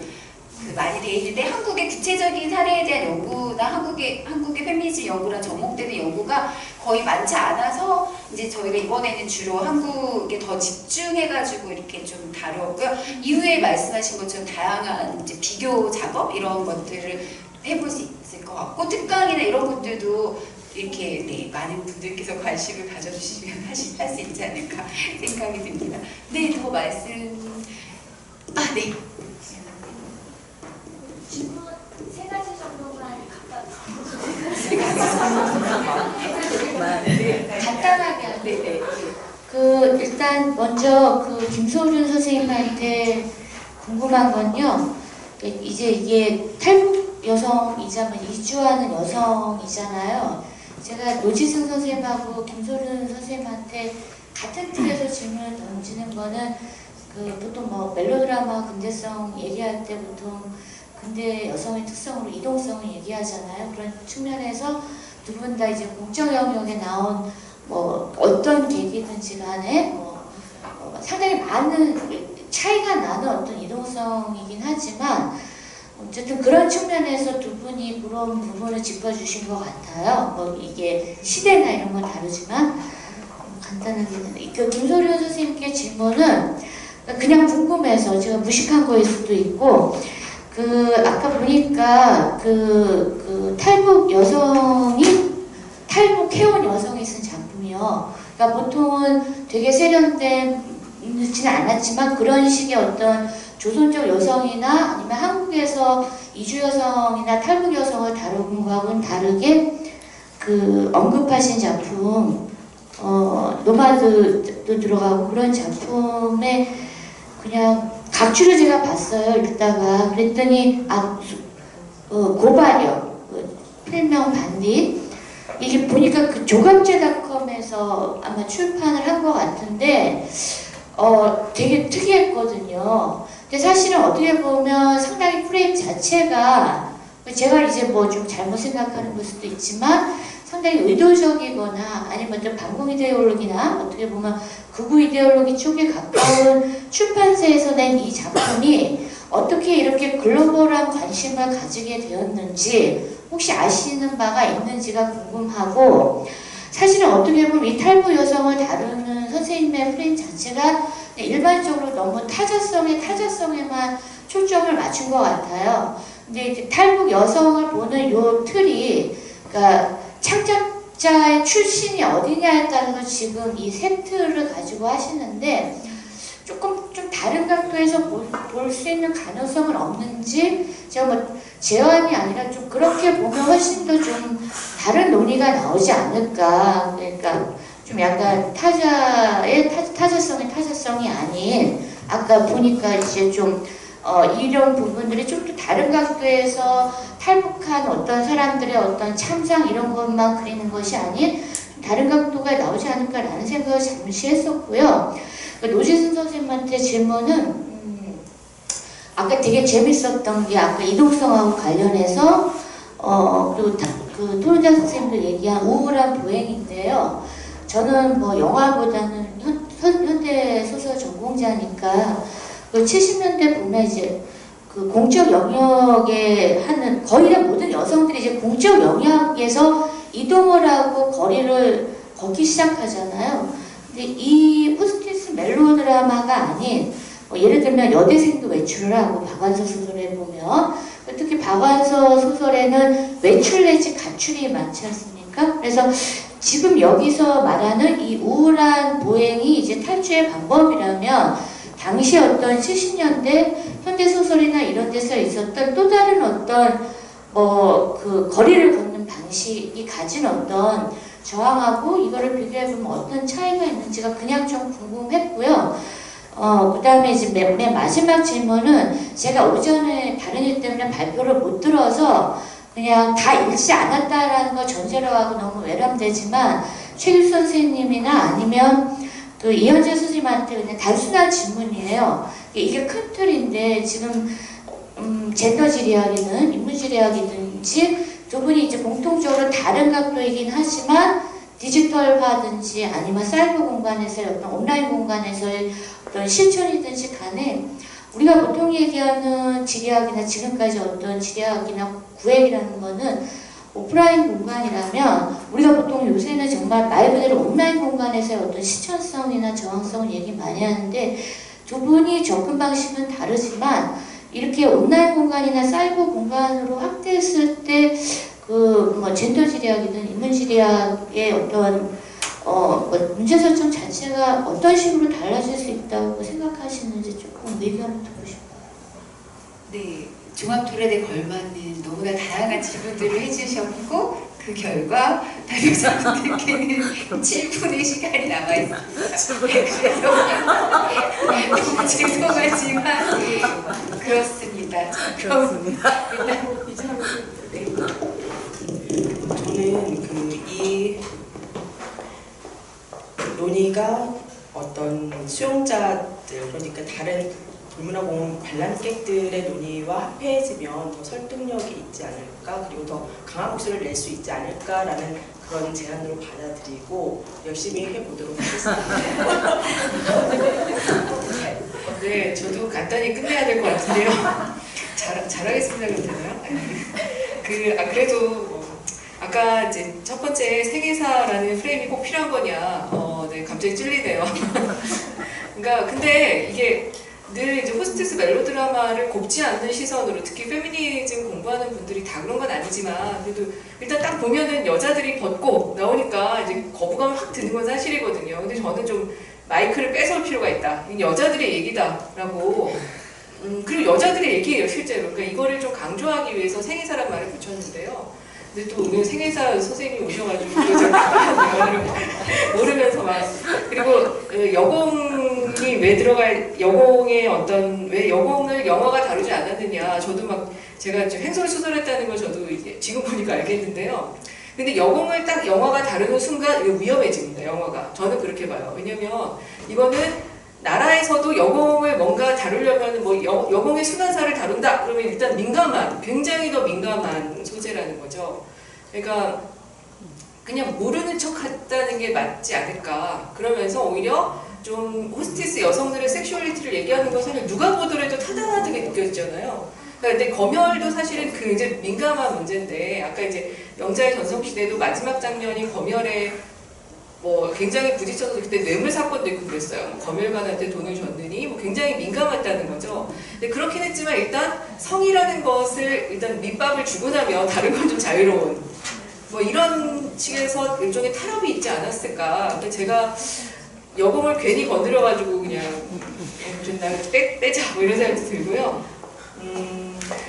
그 많이 돼 있는데 한국의 구체적인 사례에 대한 연구나 한국의 페미니즘 연구랑 접목되는 연구가 거의 많지 않아서 이제 저희가 이번에는 주로 한국에 더 집중해가지고 이렇게 좀 다뤘고요. 이후에 말씀하신 것처럼 다양한 이제 비교 작업 이런 것들을 해볼 수 있을 것 같고 특강이나 이런 것들도 이렇게 네, 많은 분들께서 관심을 가져주시면 할 수 있지 않을까 생각이 듭니다. 네, 더 말씀. 네. 질문 세 가지 정도만 간단하게. 네. 일단 먼저 김소준 선생님한테 궁금한 건요. 이제 이게 탈북 여성이자 이주하는 여성이잖아요. 제가 노지승 선생님하고 김소준 선생님한테 같은 틀에서 질문을 던지는 거는 보통 멜로드라마 근대성 얘기할 때 보통 근대 여성의 특성으로 이동성을 얘기하잖아요. 그런 측면에서 두 분 다 이제 공적 영역에 나온 어떤 계기든지 간에 상당히 많은 차이가 나는 어떤 이동성이긴 하지만 어쨌든 그런 측면에서 두 분이 그런 부분을 짚어주신 것 같아요. 이게 시대나 이런 건 다르지만 간단하게 김소련 선생님께 질문은 그냥 궁금해서 제가 무식한 거일 수도 있고 아까 보니까 탈북 여성이 탈북해온 여성이 쓴 작품이요. 그러니까 보통은 되게 세련되지는 않았지만 그런 식의 어떤 조선족 여성이나 아니면 한국에서 이주 여성이나 탈북 여성을 다룬 것과는 다르게 언급하신 작품 노마드도 들어가고 그런 작품에 그냥 각주를 제가 봤어요. 읽다가 그랬더니 고발력 필명 반딧 이게 보니까 조갑제닷컴에서 아마 출판을 한 것 같은데 되게 특이했거든요. 근데 사실은 어떻게 보면 상당히 프레임 자체가 제가 이제 좀 잘못 생각하는 걸 수도 있지만 상당히 의도적이거나 아니면 또 반공 이데올로기나 어떻게 보면 극우 이데올로기 쪽에 가까운 출판사에서 낸 이 작품이 어떻게 이렇게 글로벌한 관심을 가지게 되었는지 혹시 아시는 바가 있는지가 궁금하고 사실은 어떻게 보면 이 탈북 여성을 다루는 선생님의 프레임 자체가 일반적으로 너무 타자성에만 초점을 맞춘 것 같아요. 근데 이제 탈북 여성을 보는 요 틀이 그러니까 창작자의 출신이 어디냐에 따라서 지금 이 세 틀을 가지고 하시는데 조금 좀 다른 각도에서 볼 수 있는 가능성은 없는지 제가 제안이 아니라 좀 그렇게 보면 훨씬 더 좀 다른 논의가 나오지 않을까. 그러니까 좀 약간 타자성이 아닌 아까 보니까 이제 좀 이런 부분들이 좀 더 다른 각도에서 탈북한 어떤 사람들의 어떤 참상 이런 것만 그리는 것이 아닌 다른 각도가 나오지 않을까라는 생각을 잠시 했었고요. 노지승 선생님한테 질문은 아까 되게 재밌었던 게 아까 이동성하고 관련해서 그리고 토론자 선생님도 얘기한 우울한 보행인데요. 저는 영화보다는 현대 소설 전공자니까 70년대 보면 이제 공적 영역에 하는 거의 다 모든 여성들이 이제 공적 영역에서 이동을 하고 거리를 걷기 시작하잖아요. 근데 이 호스티스 멜로드라마가 아닌 예를 들면 여대생도 외출을 하고 박완서 소설에 보면 특히 박완서 소설에는 외출 내지 가출이 많지 않습니까? 그래서 지금 여기서 말하는 이 우울한 보행이 이제 탈주의 방법이라면 당시 어떤 70년대 현대소설이나 이런 데서 있었던 또 다른 어떤 거리를 걷는 방식이 가진 어떤 저항하고 이거를 비교해보면 어떤 차이가 있는지가 그냥 좀 궁금했고요. 그 다음에 이제 맨 마지막 질문은 제가 오전에 다른 일 때문에 발표를 못 들어서 그냥 다 읽지 않았다라는 거 전제로 하고 너무 외람되지만 최규 선생님이나 아니면 이현재 선생님한테 그냥 단순한 질문이에요. 이게 큰 틀인데 지금 젠더 지리학이든 인문 지리학이든지 두 분이 이제 공통적으로 다른 각도이긴 하지만 디지털화든지 아니면 사이버 공간에서의 어떤 온라인 공간에서의 어떤 실천이든지 간에 우리가 보통 얘기하는 지리학이나 지금까지 어떤 지리학이나 구획이라는 거는 오프라인 공간이라면 우리가 보통 요새는 정말 말 그대로 온라인 공간에서의 어떤 실천성이나 저항성을 얘기 많이 하는데 두 분이 접근 방식은 다르지만 이렇게 온라인 공간이나 사이버 공간으로 확대했을 때 그 뭐 젠더 지리학이든 인문 지리학의 어떤 문제 설정 자체가 어떤 식으로 달라질 수 있다고 생각하시는지 조금 의견을 듣고 싶어요. 네, 종합토론에 걸맞는 너무나 다양한 질문들을 해주셨고 그 결과 발표자분들께는 7분의 시간이 남아있습니다. 그래서 죄송하지만 그렇습니다. 그렇습니다. 저는 이 논의가 어떤 수용자들, 그러니까 다른 불문화공원 관람객들의 논의와 합해지면 더 설득력이 있지 않을까, 그리고 더 강한 목소리를 낼 수 있지 않을까라는 그런 제안으로 받아들이고 열심히 해보도록 하겠습니다. 네, 저도 간단히 끝내야 될 것 같은데요. 잘하겠습니다. 그럼 되나요? 그래도 아까 이제 첫 번째 세계사라는 프레임이 꼭 필요한 거냐, 네, 갑자기 찔리네요. 그러니까 근데 이게 늘 이제 호스티스 멜로드라마를 곱지 않는 시선으로, 특히 페미니즘 공부하는 분들이 다 그런 건 아니지만 그래도 일단 딱 보면은 여자들이 벗고 나오니까 이제 거부감이 확 드는 건 사실이거든요. 근데 저는 좀 마이크를 뺏어올 필요가 있다. 이건 여자들의 얘기다라고. 그리고 여자들의 얘기예요, 실제로. 그러니까 이거를 좀 강조하기 위해서 생애사란 말을 붙였는데요. 근데 또 오늘 생애사 선생님이 오셔가지고 모르면서 막, 그리고 여공이 왜 여공의 왜 여공을 영화가 다루지 않았느냐, 저도 막 제가 횡설 수설했다는 걸 저도 이제 지금 보니까 알겠는데요. 근데 여공을 딱 영화가 다루는 순간 이거 위험해집니다, 영화가. 저는 그렇게 봐요. 왜냐면 이거는 나라에서도 여공을 뭔가 다루려면 뭐 여공의 순환사를 다룬다 그러면 일단 굉장히 더 민감한 소재라는 거죠. 그러니까 그냥 모르는 척 했다는 게 맞지 않을까. 그러면서 오히려 좀 호스티스 여성들의 섹슈얼리티를 얘기하는 것은 누가 보더라도 타당하게 느껴지잖아요. 근데 검열도 사실은 굉장히 민감한 문제인데, 아까 이제 영자의 전성시대도 마지막 장면이 검열에 뭐 굉장히 부딪혀서 그때 뇌물 사건도 있고 그랬어요. 검열관한테 돈을 줬느니 뭐 굉장히 민감했다는 거죠. 근데 그렇긴 했지만 일단 성이라는 것을 일단 밑밥을 주고 나면 다른 건 좀 자유로운 뭐 이런 측에서 일종의 타협이 있지 않았을까. 근데 제가 여공을 괜히 건드려가지고 그냥 좀 빼자 뭐 이런 생각도 들고요.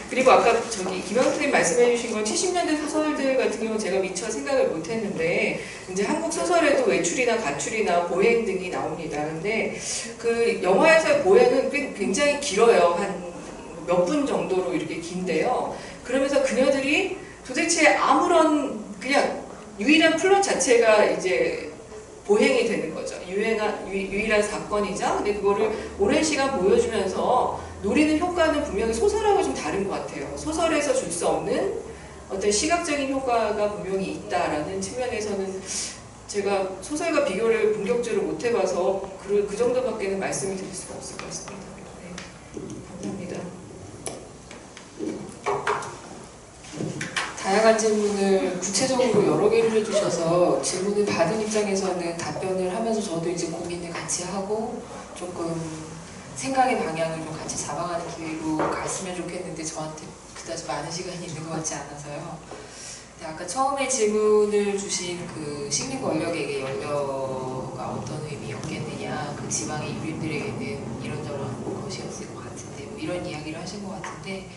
그리고 아까 김영 선생님 말씀해주신 건 70년대 소설들 같은 경우는 제가 미처 생각을 못했는데 이제 한국 소설에도 외출이나 가출이나 보행 등이 나옵니다. 근데 그 영화에서의 보행은 굉장히 길어요. 한 몇 분 정도로 이렇게 긴데요. 그러면서 그녀들이 도대체 아무런 그냥 유일한 플롯 자체가 이제 보행이 되는 거죠. 유일한 사건이자. 근데 그거를 오랜 시간 보여주면서 노리는 효과는 분명히 소설하고 좀 다른 것 같아요. 소설에서 줄 수 없는 어떤 시각적인 효과가 분명히 있다라는 측면에서는 제가 소설과 비교를 본격적으로 못 해봐서 그 정도밖에는 말씀을 드릴 수가 없을 것 같습니다. 네, 감사합니다. 다양한 질문을 구체적으로 여러 개를 해주셔서 질문을 받은 입장에서는 답변을 하면서 저도 이제 고민을 같이 하고 조금 생각의 방향을 좀 같이 잡아가는 기회로 갔으면 좋겠는데 저한테 그다지 많은 시간이 있는 것 같지 않아서요. 근데 아까 처음에 질문을 주신 그 식민 권력에게 연려가 어떤 의미였겠느냐, 그 지방의 유림들에게는 이런저런 것이었을 것 같은데 뭐 이런 이야기를 하신 것 같은데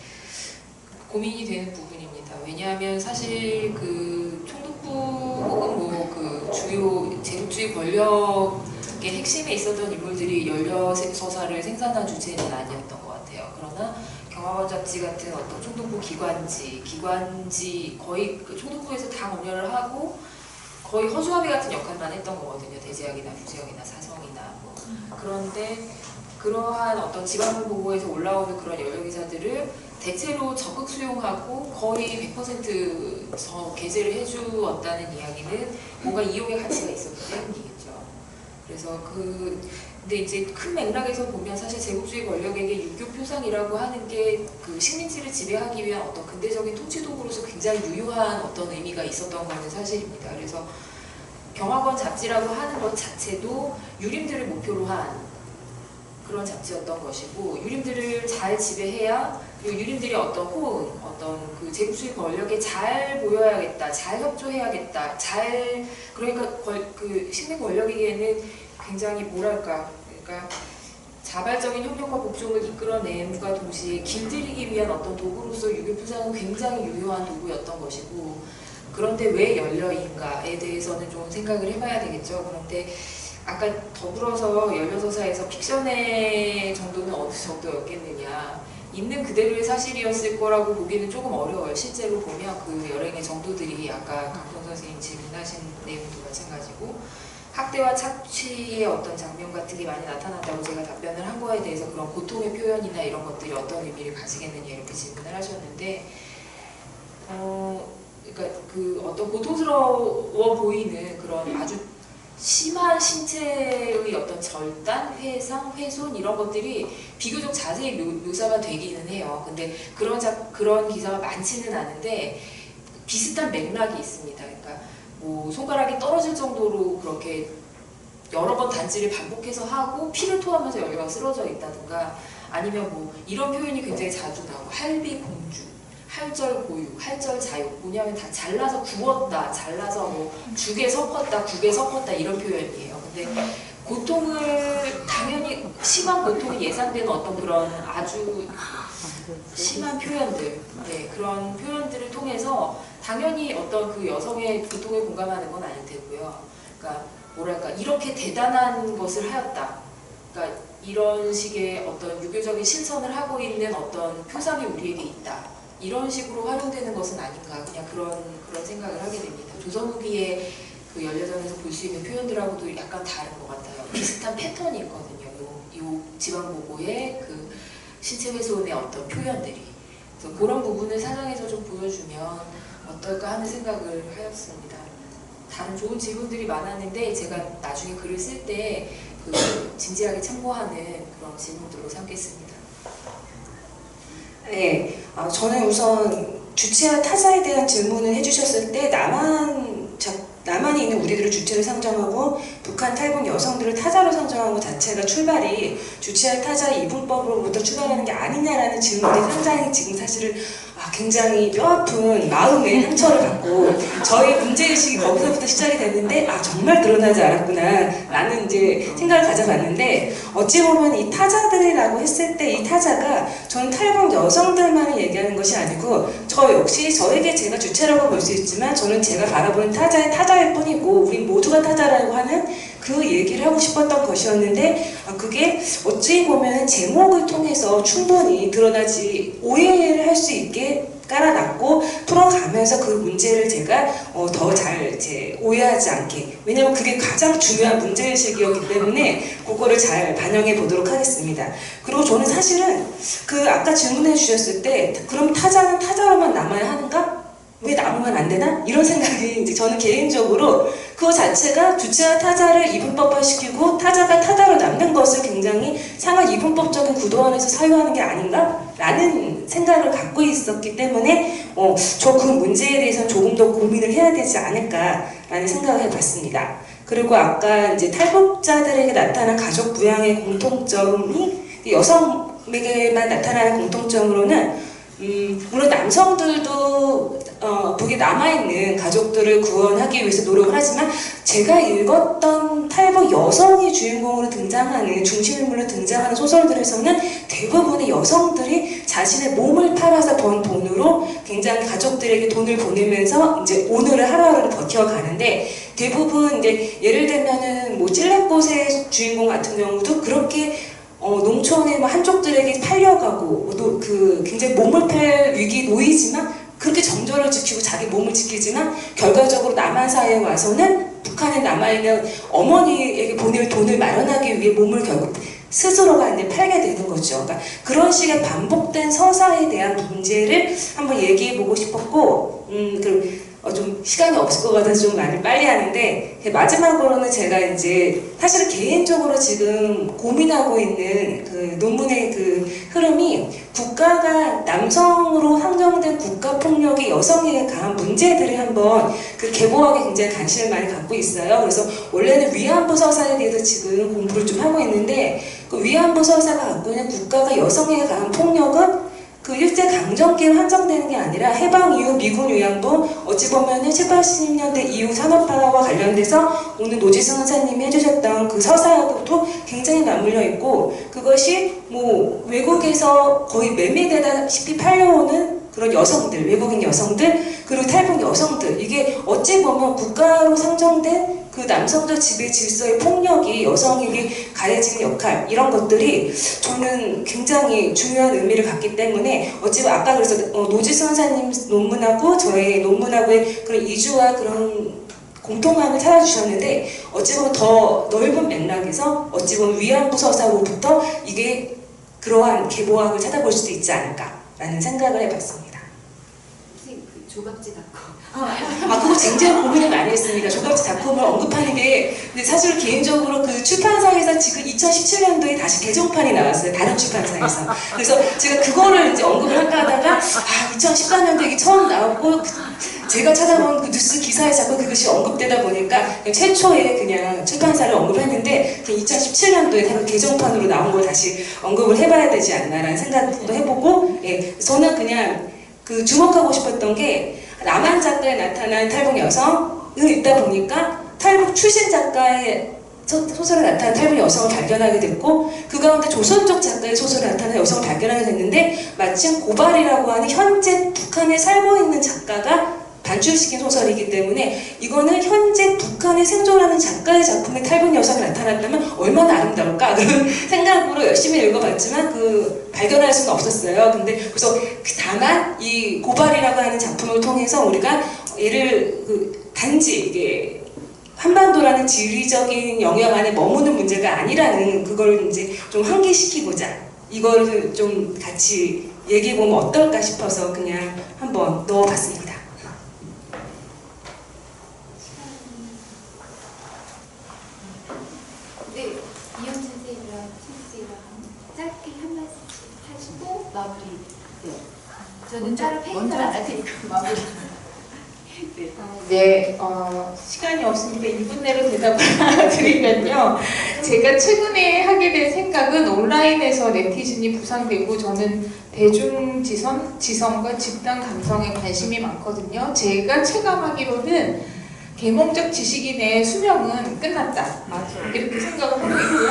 고민이 되는 부분입니다. 왜냐하면 사실 그 총독부 혹은 뭐 그 주요 제국주의 권력의 핵심에 있었던 인물들이 연려서사를 생산한 주체는 아니었던 것 같아요. 그러나 경화원 잡지 같은 어떤 총독부 기관지 거의 그 총독부에서 다 검열을 하고 거의 허수아비 같은 역할만 했던 거거든요. 대제학이나 부제학이나 사성이나 뭐. 그런데 그러한 어떤 지방을 보고에서 올라오는 그런 연령 기사들을 대체로 적극 수용하고 거의 100% 게재를 해주었다는 이야기는 뭔가 이용의 가치가 있었기 때문이겠죠. 그래서 근데 이제 큰 맥락에서 보면 사실 제국주의 권력에게 유교 표상이라고 하는 게 그 식민지를 지배하기 위한 어떤 근대적인 통치 도구로서 굉장히 유효한 어떤 의미가 있었던 것은 사실입니다. 그래서 경화권 잡지라고 하는 것 자체도 유림들을 목표로 한 그런 잡지였던 것이고, 유림들을 잘 지배해야, 그리고 유림들이 어떤 호응, 어떤 그 제국주의 권력에 잘 보여야겠다, 잘 협조해야겠다, 그러니까 그 식민 권력에게는 굉장히 뭐랄까, 그러니까 자발적인 협력과 복종을 이끌어냄과 동시에 길들이기 위한 어떤 도구로서 유교표상은 굉장히 유효한 도구였던 것이고, 그런데 왜 열려인가에 대해서는 좀 생각을 해봐야 되겠죠. 그런데 아까 더불어서 16사에서 픽션의 정도는 어느 정도였겠느냐, 있는 그대로의 사실이었을 거라고 보기는 조금 어려워요. 실제로 보면 그 열행의 정도들이 아까 강평 선생님 질문하신 내용도 마찬가지고, 학대와 착취의 어떤 장면 같은 게 많이 나타났다고 제가 답변을 한 거에 대해서 그런 고통의 표현이나 이런 것들이 어떤 의미를 가지겠느냐 이렇게 질문을 하셨는데, 그러니까 그 어떤 고통스러워 보이는 그런 아주 심한 신체의 어떤 절단, 회상, 훼손 이런 것들이 비교적 자세히 묘사가 되기는 해요. 근데 그런 기사가 많지는 않은데 비슷한 맥락이 있습니다. 그러니까 뭐 손가락이 떨어질 정도로 그렇게 여러 번 단지를 반복해서 하고 피를 토하면서 여기가 쓰러져 있다든가, 아니면 뭐 이런 표현이 굉장히 자주 나오고 할비 공주, 할절 고육, 할절 자육, 뭐냐면 다 잘라서 구웠다, 잘라서 뭐 죽에 섞었다, 국에 섞었다 이런 표현이에요. 근데 고통을 당연히 심한 고통이 예상되는 어떤 그런 아주 심한 표현들, 네, 그런 표현들을 통해서 당연히 어떤 그 여성의 고통에 공감하는 건 아닐 테고요. 그러니까 뭐랄까 이렇게 대단한 것을 하였다. 그러니까 이런 식의 어떤 유교적인 실천을 하고 있는 어떤 표상이 우리에게 있다. 이런 식으로 활용되는 것은 아닌가, 그냥 그런 생각을 하게 됩니다. 조선 후기에 그 연려전에서 볼 수 있는 표현들하고도 약간 다른 것 같아요. 비슷한 패턴이 있거든요. 요 지방보고의 그 신체 훼손의 어떤 표현들이. 그래서 그런 부분을 사전에서 좀 보여주면 어떨까 하는 생각을 하였습니다. 다른 좋은 질문들이 많았는데 제가 나중에 글을 쓸 때 그 진지하게 참고하는 그런 질문들로 삼겠습니다. 네, 저는 우선 주체와 타자에 대한 질문을 해주셨을 때 남한에 있는 우리들을 주체로 상정하고 북한 탈북 여성들을 타자로 상정한 것 자체가 출발이 주체와 타자의 이분법으로부터 출발하는 게 아니냐라는 질문에 상당히 지금 사실은 굉장히 뼈아픈 마음의 상처를 받고 저의 문제의식이 거기서부터 시작이 됐는데 정말 그러나지 않았구나 라는 이제 생각을 가져봤는데, 어찌 보면 이 타자들이라고 했을 때 이 타자가 저는 탈북 여성들만을 얘기하는 것이 아니고 저 역시 저에게 제가 주체라고 볼 수 있지만 저는 제가 바라보는 타자의 타자일 뿐이고 우리 모두가 타자라고 하는 그 얘기를 하고 싶었던 것이었는데, 그게 어찌 보면 제목을 통해서 충분히 드러나지 오해를 할 수 있게 깔아놨고 풀어가면서 그 문제를 제가 더 잘 오해하지 않게, 왜냐면 그게 가장 중요한 문제의식이었기 때문에 그거를 잘 반영해 보도록 하겠습니다. 그리고 저는 사실은 그 아까 질문해 주셨을 때 그럼 타자는 타자로만 남아야 하는가? 왜 남으면 안 되나? 이런 생각이 이제 저는 개인적으로 그거 자체가 주체와 타자를 이분법화시키고 타자가 타자로 남는 것을 굉장히 상한 이분법적인 구도 안에서 사유하는 게 아닌가? 라는 생각을 갖고 있었기 때문에 저 그 문제에 대해서는 조금 더 고민을 해야 되지 않을까라는 생각을 해봤습니다. 그리고 아까 이제 탈북자들에게 나타난 가족 부양의 공통점이 여성에게만 나타나는 공통점으로는 물론 남성들도 북에 남아있는 가족들을 구원하기 위해서 노력을 하지만 제가 읽었던 탈북 여성이 주인공으로 등장하는 중심인물로 등장하는 소설들에서는 대부분의 여성들이 자신의 몸을 팔아서 번 돈으로 굉장히 가족들에게 돈을 보내면서 이제 오늘을 하루하루를 버텨가는데, 대부분 이제 예를 들면은 뭐 찔레꽃의 주인공 같은 경우도 그렇게 농촌의 한족들에게 팔려가고 그 굉장히 몸을 팔 위기에 놓이지만 그렇게 정절을 지키고 자기 몸을 지키지만 결과적으로 남한 사회에 와서는 북한에 남아있는 어머니에게 보낼 돈을 마련하기 위해 몸을 결국 스스로가 이제 팔게 되는 거죠. 그러니까 그런 식의 반복된 서사에 대한 문제를 한번 얘기해보고 싶었고, 좀 시간이 없을 것 같아서 좀 말을 빨리 하는데, 마지막으로는 제가 이제 사실은 개인적으로 지금 고민하고 있는 그 논문의 그 흐름이 국가가 남성으로 한정된 국가폭력이 여성에게 강한 문제들을 한번 그 개보하게 굉장히 관심을 많이 갖고 있어요. 그래서 원래는 위안부 서사에 대해서 지금 공부를 좀 하고 있는데, 그 위안부 서사가 갖고 있는 국가가 여성에게 강한 폭력은 그 일제 강점기에 한정되는 게 아니라 해방 이후 미군 위안부, 어찌 보면은 7, 80년대 이후 산업화와 관련돼서 오늘 노지승 선생님이 해주셨던 그 서사하고도 굉장히 맞물려 있고, 그것이 뭐 외국에서 거의 매미되다시피 팔려오는 그런 여성들, 외국인 여성들, 그리고 탈북 여성들, 이게 어찌 보면 국가로 상정된 그 남성적 지배 질서의 폭력이 여성에게 가해지는 역할, 이런 것들이 저는 굉장히 중요한 의미를 갖기 때문에 어찌 보면 아까 그래서 노지수 선생님 논문하고 저의 논문하고의 그런 이주와 그런 공통함을 찾아주셨는데, 어찌 보면 더 넓은 맥락에서 어찌 보면 위안부 서사로부터 이게 그러한 개보학을 찾아볼 수도 있지 않을까라는 생각을 해봤습니다. 조각지닷컴. 그거 굉장히 고민을 많이 했습니다. 조각지닷컴을 언급하는 게, 근데 사실 개인적으로 그 출판사에서 지금 2017년도에 다시 개정판이 나왔어요. 다른 출판사에서. 그래서 제가 그거를 이제 언급을 할까 하다가 2014년도에 이게 처음 나오고 제가 찾아본 그 뉴스 기사에 자꾸 그것이 언급되다 보니까 최초에 그냥 출판사를 언급했는데 2017년도에 다른 개정판으로 나온 걸 다시 언급을 해봐야 되지 않나라는 생각도 해보고, 예, 저는 그냥 그 주목하고 싶었던 게 남한 작가에 나타난 탈북 여성을 읽다 보니까 탈북 출신 작가의 소설에 나타난 탈북 여성을 발견하게 됐고, 그 가운데 조선족 작가의 소설에 나타난 여성을 발견하게 됐는데, 마침 고발이라고 하는 현재 북한에 살고 있는 작가가 반출시킨 소설이기 때문에 이거는 현재 북한에 생존하는 작가의 작품에 탈북 여성이 나타났다면 얼마나 아름다울까 그런 생각으로 열심히 읽어봤지만 그 발견할 수는 없었어요. 근데 그래서 다만 이 고발이라고 하는 작품을 통해서 우리가 얘를 단지 이게 한반도라는 지리적인 영역 안에 머무는 문제가 아니라는 그걸 이제 좀 환기시키고자 이거를 좀 같이 얘기해보면 어떨까 싶어서 그냥 한번 넣어봤습니다. 네, 이현준 선생님이랑 신씨랑 짧게 한 말씀씩 하시고 마무리. 네. 저는 따로 페이지를 안 할 테니까 마무리. 네, 시간이 없으니까 2분 내로 대답을 드리면요. 제가 최근에 하게 된 생각은 온라인에서 네티즌이 부상되고 저는 지성과 집단 감성에 관심이 많거든요. 제가 체감하기로는 계몽적 지식인의 수명은 끝났다. 이렇게 생각을 하고 있고요.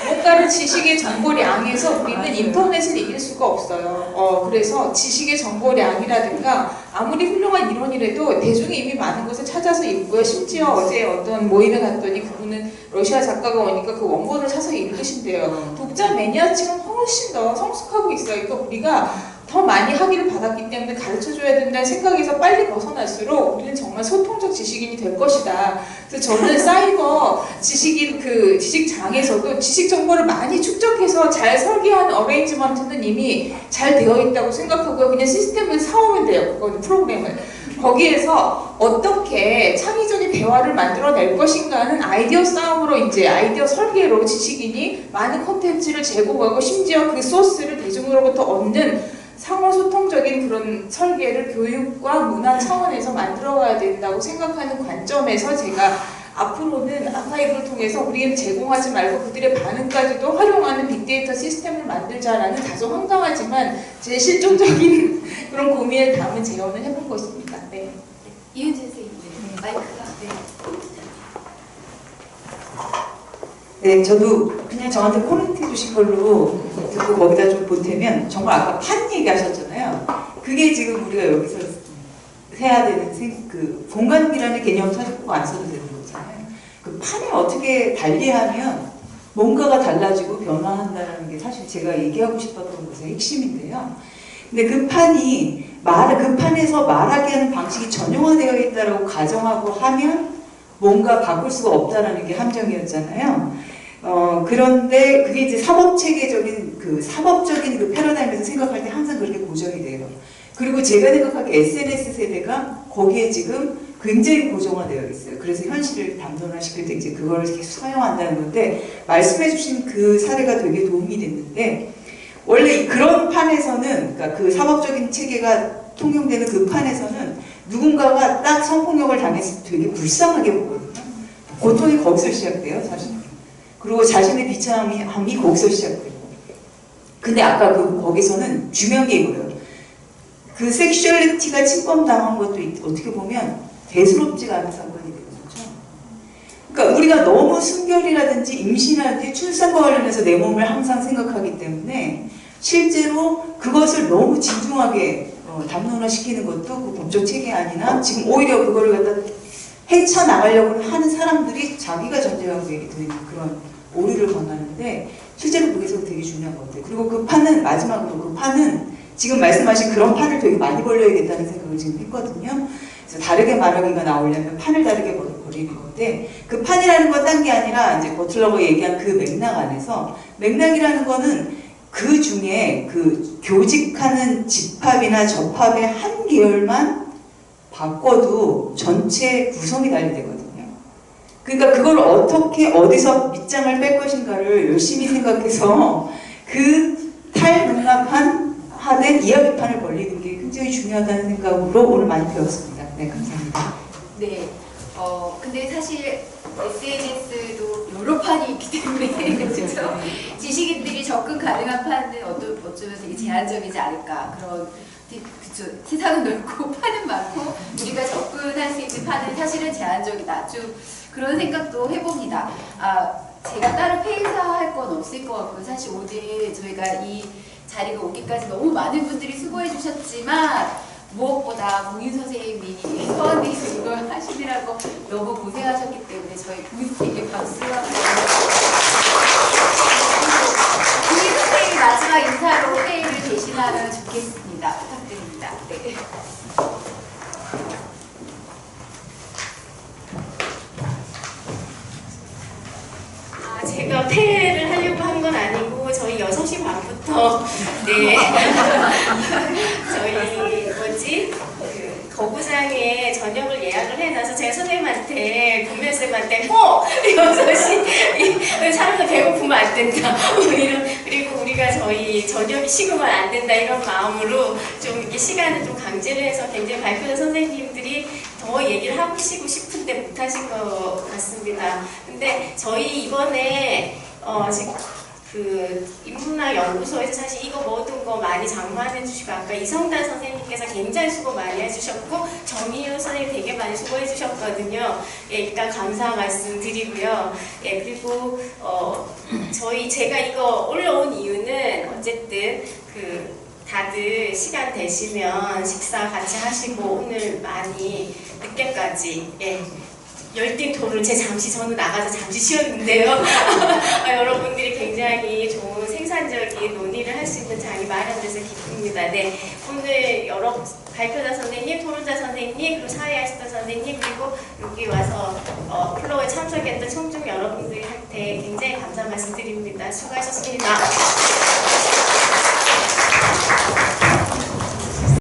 뭔가를 지식의 정보량에서 우리는 인터넷을 이길 수가 없어요. 그래서 지식의 정보량이라든가 아무리 훌륭한 이론이라도 대중이 이미 많은 것을 찾아서 읽고요. 심지어 어제 어떤 모임에 갔더니 그분은 러시아 작가가 오니까 그 원본을 사서 읽으신대요. 독자 매니아층은 훨씬 더 성숙하고 있어요. 그러니까 우리가 더 많이 학위를 받았기 때문에 가르쳐줘야 된다는 생각에서 빨리 벗어날수록 우리는 정말 소통적 지식인이 될 것이다. 그래서 저는 사이버 지식인 그 지식장에서도 지식 정보를 많이 축적해서 잘 설계한 어레인지먼트는 이미 잘 되어 있다고 생각하고요. 그냥 시스템을 사오면 돼요. 그거는 프로그램을. 거기에서 어떻게 창의적인 대화를 만들어낼 것인가는 아이디어 싸움으로 이제 아이디어 설계로 지식인이 많은 콘텐츠를 제공하고 심지어 그 소스를 대중으로부터 얻는 상호 소통적인 그런 설계를 교육과 문화 차원에서 만들어가야 된다고 생각하는 관점에서 제가 앞으로는 아카이브를 통해서 우리는 제공하지 말고 그들의 반응까지도 활용하는 빅데이터 시스템을 만들자라는 다소 황당하지만 제 실존적인 그런 고민을 담은 제언을 해본 것입니다. 네. 이은진 선생님, 마이크가. 네, 저도 그냥 저한테 코멘트 해주신 걸로 듣고 거기다 좀 보태면 정말 아까 판 얘기하셨잖아요. 그게 지금 우리가 여기서 해야 되는 그 공간이라는 개념 찾고 안 써도 되는 거잖아요. 그 판을 어떻게 달리하면 뭔가가 달라지고 변화한다는 게 사실 제가 얘기하고 싶었던 것의 핵심인데요. 근데 그 판이 그 판에서 말하게 하는 방식이 전형화되어 있다라고 가정하고 하면 뭔가 바꿀 수가 없다라는 게 함정이었잖아요. 그런데 그게 이제 사법적인 그 패러다임에서 생각할 때 항상 그렇게 고정이 돼요. 그리고 제가 생각하기에 SNS 세대가 거기에 지금 굉장히 고정화되어 있어요. 그래서 현실을 담론화시킬 때 이제 그걸 계속 사용한다는 건데, 말씀해주신 그 사례가 되게 도움이 됐는데, 원래 그런 판에서는, 그러니까 그 사법적인 체계가 통용되는 그 판에서는 누군가가 딱 성폭력을 당했을 때 되게 불쌍하게 보거든요. 고통이 거기서 시작돼요, 사실. 그리고 자신의 비참함이 거기서 시작돼요. 근데 아까 거기서는 중요한 게 이거예요. 그 섹슈얼리티가 침범당한 것도 어떻게 보면 대수롭지가 않은 사건이 되는 거죠. 그러니까 우리가 너무 순결이라든지 임신이라든지 출산과 관련해서 내 몸을 항상 생각하기 때문에 실제로 그것을 너무 진중하게 담론화시키는 것도 그 법적 체계 아니나 지금 오히려 그거를 갖다 헤쳐나가려고 하는 사람들이 자기가 전제하고 되는 그런 오류를 범하는데, 실제로 그게 되게 중요한 것 같아요. 그리고 그 판은 마지막으로 그 판은 지금 말씀하신 그런 판을 되게 많이 벌려야겠다는 생각을 지금 했거든요. 그래서 다르게 말하기가 나오려면 판을 다르게 벌이는 건데, 그 판이라는 건 딴 게 아니라 이제 버틀러가 얘기한 그 맥락 안에서, 맥락이라는 거는 그 중에 그 교직하는 집합이나 접합의 한 계열만 바꿔도 전체 구성이 달리되거든요. 그러니까 그걸 어떻게 어디서 밑장을 뺄 것인가를 열심히 생각해서 그 탈문합화된 이야기판을 벌리는 게 굉장히 중요하다는 생각으로 오늘 많이 배웠습니다. 네, 감사합니다. 네. 근데 사실 SNS도 여러 판이 있기 때문에 그렇죠? 지식인들이 접근 가능한 판은 어쩌면 되게 제한적이지 않을까, 그런, 그쵸? 세상은 넓고 판은 많고 우리가 접근할 수 있는 판은 사실은 제한적이다, 좀 그런 생각도 해봅니다. 제가 따로 폐인사할 건 없을 것 같고요. 사실 오늘 저희가 이 자리가 오기까지 너무 많은 분들이 수고해 주셨지만, 무엇보다 공인 선생님이 서울대에서 이걸 하시느라고 너무 고생하셨기 때문에 저희 부인에게 박수와 공인 선생님이 마지막 인사로 회의를 대신하면 좋겠습니다. 부탁드립니다. 네. 제가 폐회를 하려고 한 건 아니고 저희 6시 반부터 네 저희 그 거부장에 저녁을 예약을 해놔서 제가 선생님한테 국면쌤한테 6시 사람들 배고프면 안 된다 그리고 우리가 저희 저녁이 식으면 안 된다 이런 마음으로 좀 이렇게 시간을 좀 강제를 해서 굉장히 발표자 선생님들이 더 얘기를 하고 싶은데 못하신 것 같습니다. 근데 저희 이번에 지금 그 인문학 연구소에서 사실 이거 모든 거 많이 장만해 주시고, 아까 이성단 선생님께서 굉장히 수고 많이 해주셨고 정희윤 선생님 되게 많이 수고해 주셨거든요. 예, 일단 감사 말씀 드리고요. 예, 그리고 제가 이거 올라온 이유는 어쨌든 다들 시간 되시면 식사 같이 하시고 오늘 많이 늦게까지 열띤 토론, 저는 나가서 잠시 쉬었는데요. 여러분들이 굉장히 좋은 생산적인 논의를 할 수 있는 장이 마련돼서 기쁩니다. 네, 오늘 여러 발표자 선생님, 토론자 선생님, 그리고 사회아시스트 선생님, 그리고 여기 와서 플로어에 참석했던 청중 여러분들한테 굉장히 감사 말씀드립니다. 수고하셨습니다.